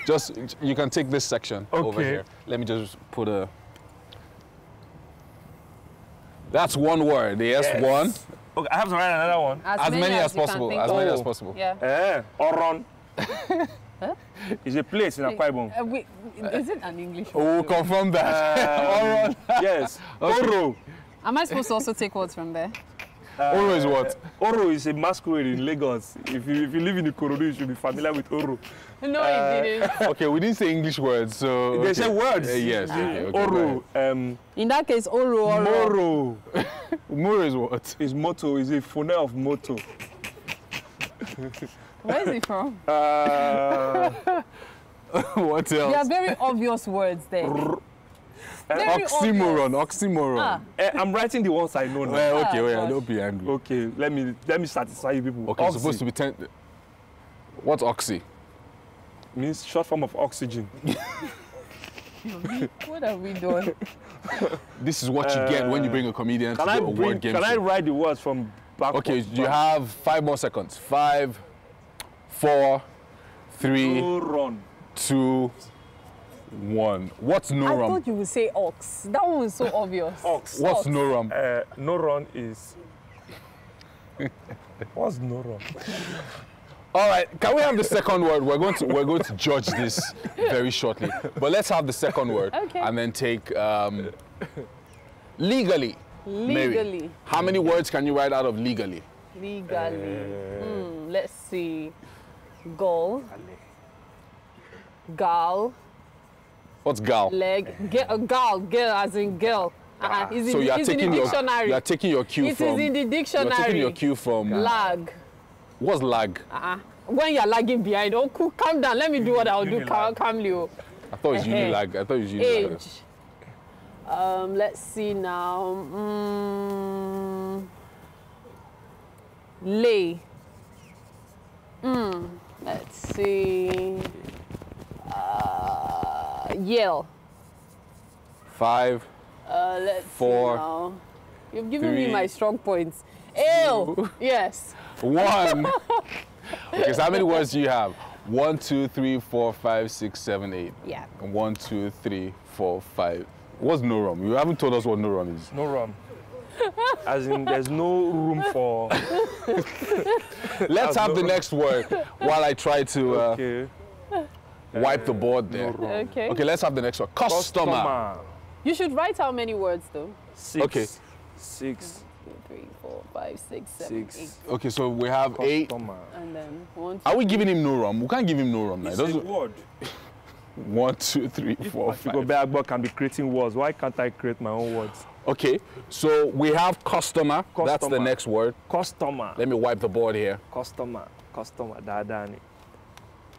Speaker 2: Just, you can take this section over here. Let me just put a... That's one word. Yes, one.
Speaker 9: Okay, I have to write another one.
Speaker 2: As many as possible. As many as possible.
Speaker 5: Yeah.
Speaker 9: Oron. It's a place in Akwa Ibom.
Speaker 5: Is it an English
Speaker 2: word? We'll confirm that.
Speaker 9: Oron. Yes. Oro.
Speaker 5: Am I supposed to also take words from there?
Speaker 2: Oro is what?
Speaker 9: Oro is a masquerade in Lagos. If you live in Ikorodu, you should be familiar with Oro.
Speaker 5: No, it didn't.
Speaker 2: Okay, we didn't say English words, so...
Speaker 9: They say words.
Speaker 2: Yes, okay,
Speaker 9: Oro.
Speaker 5: In that case, Oro.
Speaker 9: Moro.
Speaker 2: Moro is what?
Speaker 9: Is motto. Is a phone of motto.
Speaker 5: Where is it from?
Speaker 2: What else?
Speaker 5: There are very obvious words there.
Speaker 2: Oxymoron.
Speaker 9: I'm writing the ones I know now.
Speaker 2: Well, okay, don't be angry.
Speaker 9: Okay, let me satisfy you people.
Speaker 2: Okay, it's supposed to be 10. What's oxy?
Speaker 9: Means short form of oxygen.
Speaker 5: What are we doing?
Speaker 2: This is what you get when you bring a comedian to a word game.
Speaker 9: Can I write the words from back?
Speaker 2: Okay, you have 5 more seconds. 5, 4, 3, 2, 1. What's no
Speaker 5: I
Speaker 2: rum?
Speaker 5: thought you would say ox. That one was so obvious.
Speaker 9: Ox.
Speaker 2: What's no rum?
Speaker 9: No rum is... What's no rum?
Speaker 2: All right, can we have the second word? We're going to judge this very shortly. But let's have the second word.
Speaker 5: Okay.
Speaker 2: And then take legally.
Speaker 5: Legally.
Speaker 2: Mary, how many words can you write out of legally?
Speaker 5: Legally. Let's see. Goal. Gal.
Speaker 2: What's gal?
Speaker 5: Leg. Gal. Girl as in girl. It's
Speaker 2: So
Speaker 5: in the dictionary.
Speaker 2: You are taking your cue from...
Speaker 5: It is in the dictionary.
Speaker 2: You're taking your cue from...
Speaker 5: Lag.
Speaker 2: What's lag?
Speaker 5: When you're lagging behind, calm down. Let me do what I'll do calmly.
Speaker 2: I thought it was uni lag. I thought it was uni
Speaker 5: age. Let's see now. Lay. Let's see. Yell.
Speaker 2: 5.
Speaker 5: Let's
Speaker 2: 4.
Speaker 5: See now. You've given
Speaker 2: 3,
Speaker 5: me my strong points. Ale. Yes.
Speaker 2: 1. Okay, so how many words do you have? 1, 2, 3, 4, 5, 6, 7, 8.
Speaker 5: Yeah.
Speaker 2: 1, 2, 3, 4, 5. What's no rum? You haven't told us what no rum is.
Speaker 9: No rum. As in, there's no room for...
Speaker 2: Let's have the next word while I try to wipe the board there.
Speaker 5: Okay.
Speaker 2: Okay, let's have the next word. Customer.
Speaker 5: You should write how many words, though?
Speaker 9: 6.
Speaker 2: Okay.
Speaker 9: 6.
Speaker 5: 2, 3, 4, 5, 6, 7, 8.
Speaker 2: Okay, so we have 8.
Speaker 5: And then 1, 2,
Speaker 2: Are we giving him no rum? We can't give him no rum.
Speaker 9: It's a word.
Speaker 2: 1, 2, 3, 4, 5.
Speaker 9: If can be creating words, why can't I create my own words?
Speaker 2: Okay, so we have customer. That's the next word.
Speaker 9: Customer.
Speaker 2: Let me wipe the board here.
Speaker 9: Customer. Dadani.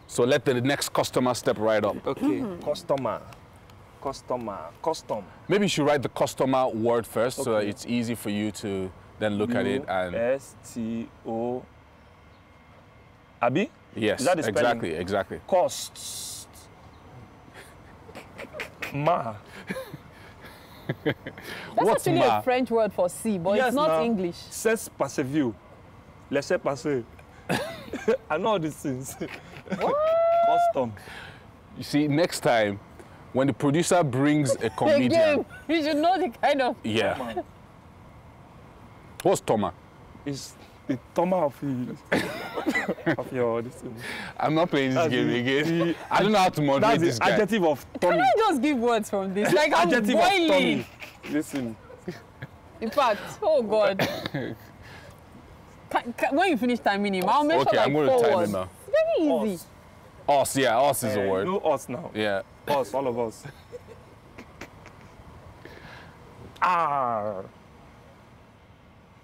Speaker 2: So let the next customer step right up.
Speaker 9: Okay. Customer. Custom.
Speaker 2: Maybe you should write the customer word first so that it's easy for you to then look at it and...
Speaker 9: S-T-O... Abi?
Speaker 2: Yes,
Speaker 9: Is that the spelling?
Speaker 2: exactly.
Speaker 9: Costs. Ma.
Speaker 5: That's actually a French word for C, but it's not English.
Speaker 9: C'est passer vieux. Laissez passer. I know all these things. Custom.
Speaker 2: You see, next time, when the producer brings a comedian...
Speaker 5: Again, you should know the kind of...
Speaker 2: Yeah. What's Toma?
Speaker 9: It's the Toma of your...
Speaker 2: I'm not playing this game again. I don't know how to moderate this guy.
Speaker 9: That's the adjective of Tommy.
Speaker 5: Can I just give words from this? Like, I'm
Speaker 9: adjective
Speaker 5: boiling.
Speaker 9: of Tommy. Listen.
Speaker 5: In fact, oh God. When you finish timing him, I'll mention like
Speaker 2: I'm going
Speaker 5: 4
Speaker 2: to time
Speaker 5: words.
Speaker 2: it now.
Speaker 5: Very easy.
Speaker 2: Us, yeah, us is a word.
Speaker 9: No us now.
Speaker 2: Yeah.
Speaker 9: Us, all of us.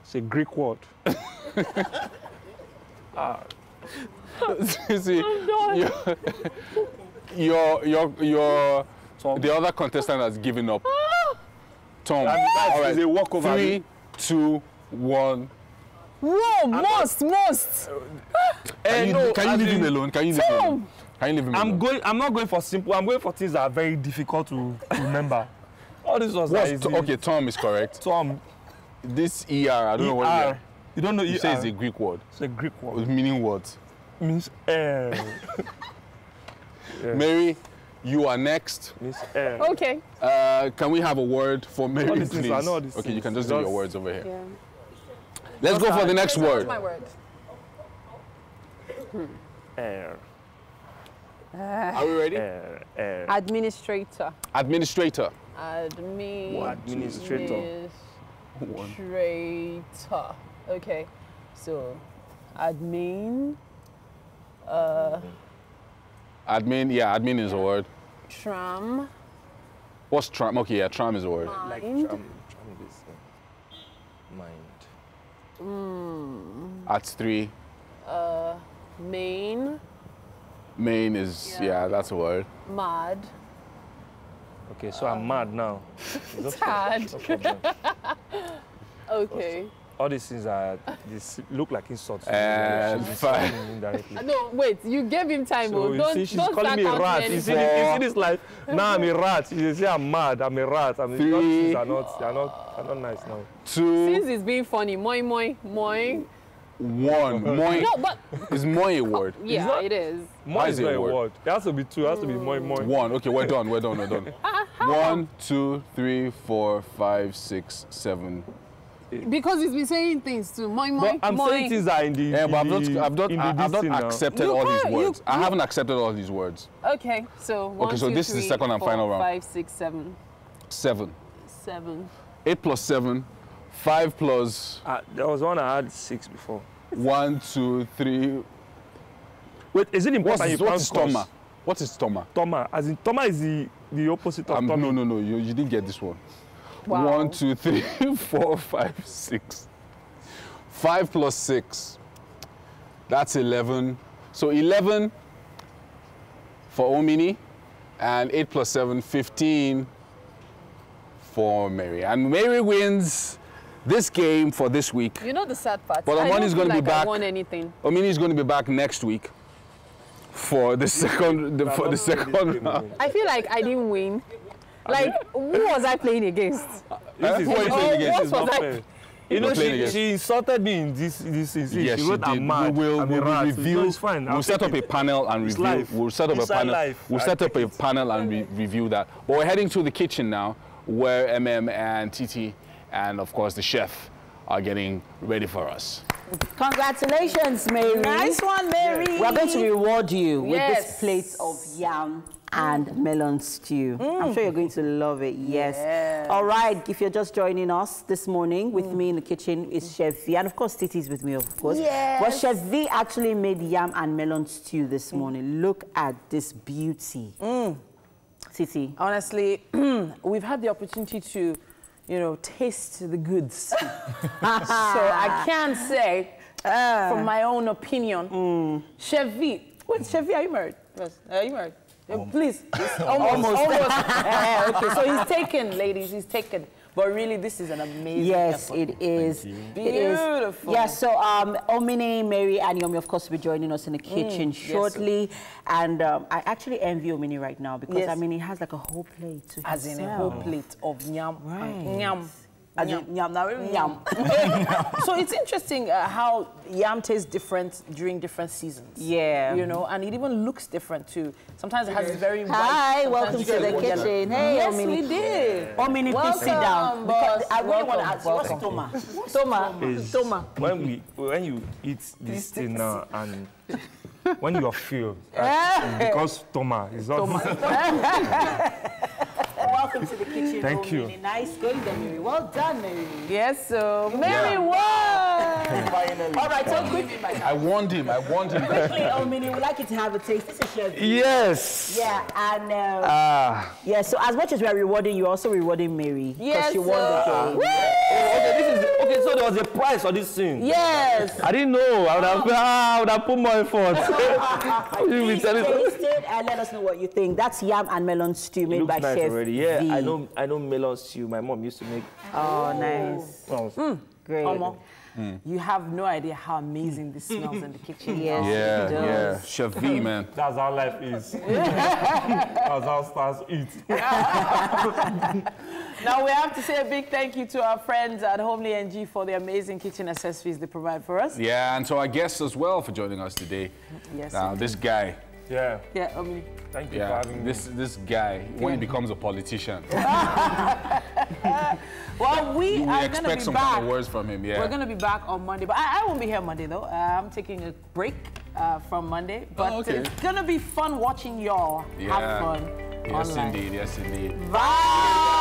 Speaker 9: It's a Greek word.
Speaker 2: See, the other contestant has given up. Tom, all right.
Speaker 9: A walkover.
Speaker 2: 3, 2, 1.
Speaker 5: Whoa, most.
Speaker 2: Can you leave him alone? Can you leave him alone? Can you leave him alone?
Speaker 9: I'm not going for simple. I'm going for things that are very difficult to remember. All this was
Speaker 2: okay, Tom is correct.
Speaker 9: Tom.
Speaker 2: This ER, I don't know what ER.
Speaker 9: You don't know ER?
Speaker 2: You say it's a Greek word.
Speaker 9: It's a Greek word.
Speaker 2: With meaning what?
Speaker 9: Means air.
Speaker 2: Mary, you are next.
Speaker 9: Means air.
Speaker 5: Okay.
Speaker 2: Can we have a word for Mary, please?
Speaker 9: I know this
Speaker 2: okay, you can just do your words over here.
Speaker 5: Yeah.
Speaker 2: Let's go for the next word.
Speaker 5: What's my word?
Speaker 9: Air.
Speaker 2: Are we ready?
Speaker 9: Air.
Speaker 5: Administrator.
Speaker 2: Administrator.
Speaker 9: Administrator.
Speaker 5: Administrator. Okay. So, admin.
Speaker 2: Admin, yeah, admin is a word.
Speaker 5: Tram.
Speaker 2: What's tram? Okay, yeah, tram is a word.
Speaker 9: Like tram is mind.
Speaker 2: That's 3.
Speaker 5: Main.
Speaker 2: Main is, yeah, that's a word.
Speaker 5: Mad.
Speaker 9: Okay, so I'm mad now.
Speaker 5: Sad. Okay.
Speaker 9: All these things look like insults.
Speaker 2: And 5.
Speaker 5: No, wait, you gave him time.
Speaker 9: So
Speaker 5: don't
Speaker 9: she's calling me a rat. You see this life? Now I'm a rat. You say I'm mad. I'm a rat. I mean,
Speaker 2: 3.
Speaker 9: These are not nice now.
Speaker 2: 2.
Speaker 5: Since it's being funny, moi.
Speaker 2: 1. Moi.
Speaker 5: No, but
Speaker 2: is moi a word?
Speaker 5: Yeah, it is.
Speaker 9: Moi is not a word. It has to be 2. It has to be moi.
Speaker 2: 1. Okay, we're done. 1, 2, 3, 4, 5, 6, 7.
Speaker 5: Because he's been saying things too.
Speaker 9: But I'm saying things are in the.
Speaker 2: Yeah, but I've not accepted all these words. I haven't accepted all these words.
Speaker 5: Okay, so 1,
Speaker 2: okay, so
Speaker 5: 2,
Speaker 2: this
Speaker 5: 3,
Speaker 2: is the second and
Speaker 5: 4,
Speaker 2: final round.
Speaker 5: 5, 6, 7.
Speaker 2: 7.
Speaker 5: 7.
Speaker 2: 8 plus 7. 5 plus.
Speaker 9: There was one I had 6 before.
Speaker 2: 1, 2, 3.
Speaker 9: Wait, is it important?
Speaker 2: What is Toma? What is Toma?
Speaker 9: Toma, as in Toma is the opposite of Tommy.
Speaker 2: No. You didn't get this one.
Speaker 5: Wow.
Speaker 2: 1, 2, 3, 4, 5, 6. 5 plus 6. That's 11. So 11 for Omini, and 8 plus 7, 15 for Mary. And Mary wins this game for this week.
Speaker 5: You know the sad part.
Speaker 2: But Omani is going to be back.
Speaker 5: I won anything.
Speaker 2: Omini is going to be back next week for the second round.
Speaker 5: I feel like I didn't win. Like, who was I playing against?
Speaker 2: Who are you playing against?
Speaker 5: What was I?
Speaker 9: You know, she insulted me in this.
Speaker 2: Yes,
Speaker 9: she wrote, I'm mad.
Speaker 2: We will review.
Speaker 9: It's fine.
Speaker 2: We'll set up a panel and review.
Speaker 9: Life.
Speaker 2: We'll set up a panel. We'll set up a panel and review that. But we're heading to the kitchen now, where MM and TT and of course the chef are getting ready for us.
Speaker 6: Congratulations, Mary.
Speaker 1: Nice one, Mary.
Speaker 6: We're going to reward you with this plate of yam and melon stew. I'm sure you're going to love it. Yes. All right. If you're just joining us this morning, with me in the kitchen is Chef V, and of course Titi's with me, of course.
Speaker 1: Yes.
Speaker 6: But Chef V actually made yam and melon stew this morning. Look at this beauty. Titi.
Speaker 1: Honestly, we've had the opportunity to, you know, taste the goods. So I can say, from my own opinion, Chef V. Wait, Chef V, are you married? Yes. Are you married? Please. Almost. Okay, so he's taken, ladies. He's taken. But really, this is an amazing effort.
Speaker 6: It is.
Speaker 1: Beautiful.
Speaker 6: Yeah, so Omini, Mary, and Yomi, of course, will be joining us in the kitchen shortly.
Speaker 1: Yes,
Speaker 6: and I actually envy Omini right now because, I mean, he has like a whole plate to
Speaker 1: As in a whole plate of yam.
Speaker 6: Right.
Speaker 1: Yam. Yam. So it's interesting how yam tastes different during different seasons.
Speaker 6: Yeah.
Speaker 1: You know, and it even looks different too. Sometimes it has very white.
Speaker 6: Hi, welcome to the kitchen. Hey,
Speaker 1: yes,
Speaker 6: Omini.
Speaker 1: we did.
Speaker 6: Omini, please sit down.
Speaker 1: Boss.
Speaker 6: I really want to ask you, what's Toma?
Speaker 1: Toma.
Speaker 9: When you eat this thing now and when you are filled, because Toma is not.
Speaker 6: Welcome to the kitchen.
Speaker 9: Thank you.
Speaker 6: Really nice going there, Mary. Well done, Mary.
Speaker 1: Yes, so Mary won.
Speaker 6: Finally. All right, so quickly,
Speaker 2: I warned him.
Speaker 6: Quickly, Omini, we'd like you to have a taste. This is Chef V.
Speaker 9: Yes.
Speaker 6: Yeah, and yeah. So as much as we are rewarding you, also rewarding Mary because she won the game.
Speaker 9: Okay, so there was a prize for this thing.
Speaker 1: Yes.
Speaker 9: I didn't know. I would have put more effort.
Speaker 6: Please taste it and let us know what you think. That's yam and melon stew made by
Speaker 9: nice
Speaker 6: Chef
Speaker 9: already. Yeah,
Speaker 6: V.
Speaker 9: I know melon stew. My mom used to make.
Speaker 6: Oh, nice. Great.
Speaker 1: You have no idea how amazing this smells in the kitchen.
Speaker 6: Yes,
Speaker 2: it does. Chef V, man.
Speaker 9: That's how life is. That's how stars eat.
Speaker 1: Now we have to say a big thank you to our friends at Homely NG for the amazing kitchen accessories they provide for us.
Speaker 2: Yeah, and to our guests as well for joining us today.
Speaker 1: Yes.
Speaker 2: Now, this guy.
Speaker 1: Yeah,
Speaker 9: Thank you for having me.
Speaker 2: This guy, when he becomes a politician.
Speaker 1: Well, we are going to
Speaker 2: expect
Speaker 1: be
Speaker 2: some
Speaker 1: back.
Speaker 2: kind of words from him, yeah.
Speaker 1: We're going to be back on Monday, but I won't be here Monday, though. I'm taking a break from Monday, but it's going to be fun watching y'all have fun
Speaker 2: Yes,
Speaker 1: online.
Speaker 2: indeed. Yes, indeed.
Speaker 1: Bye!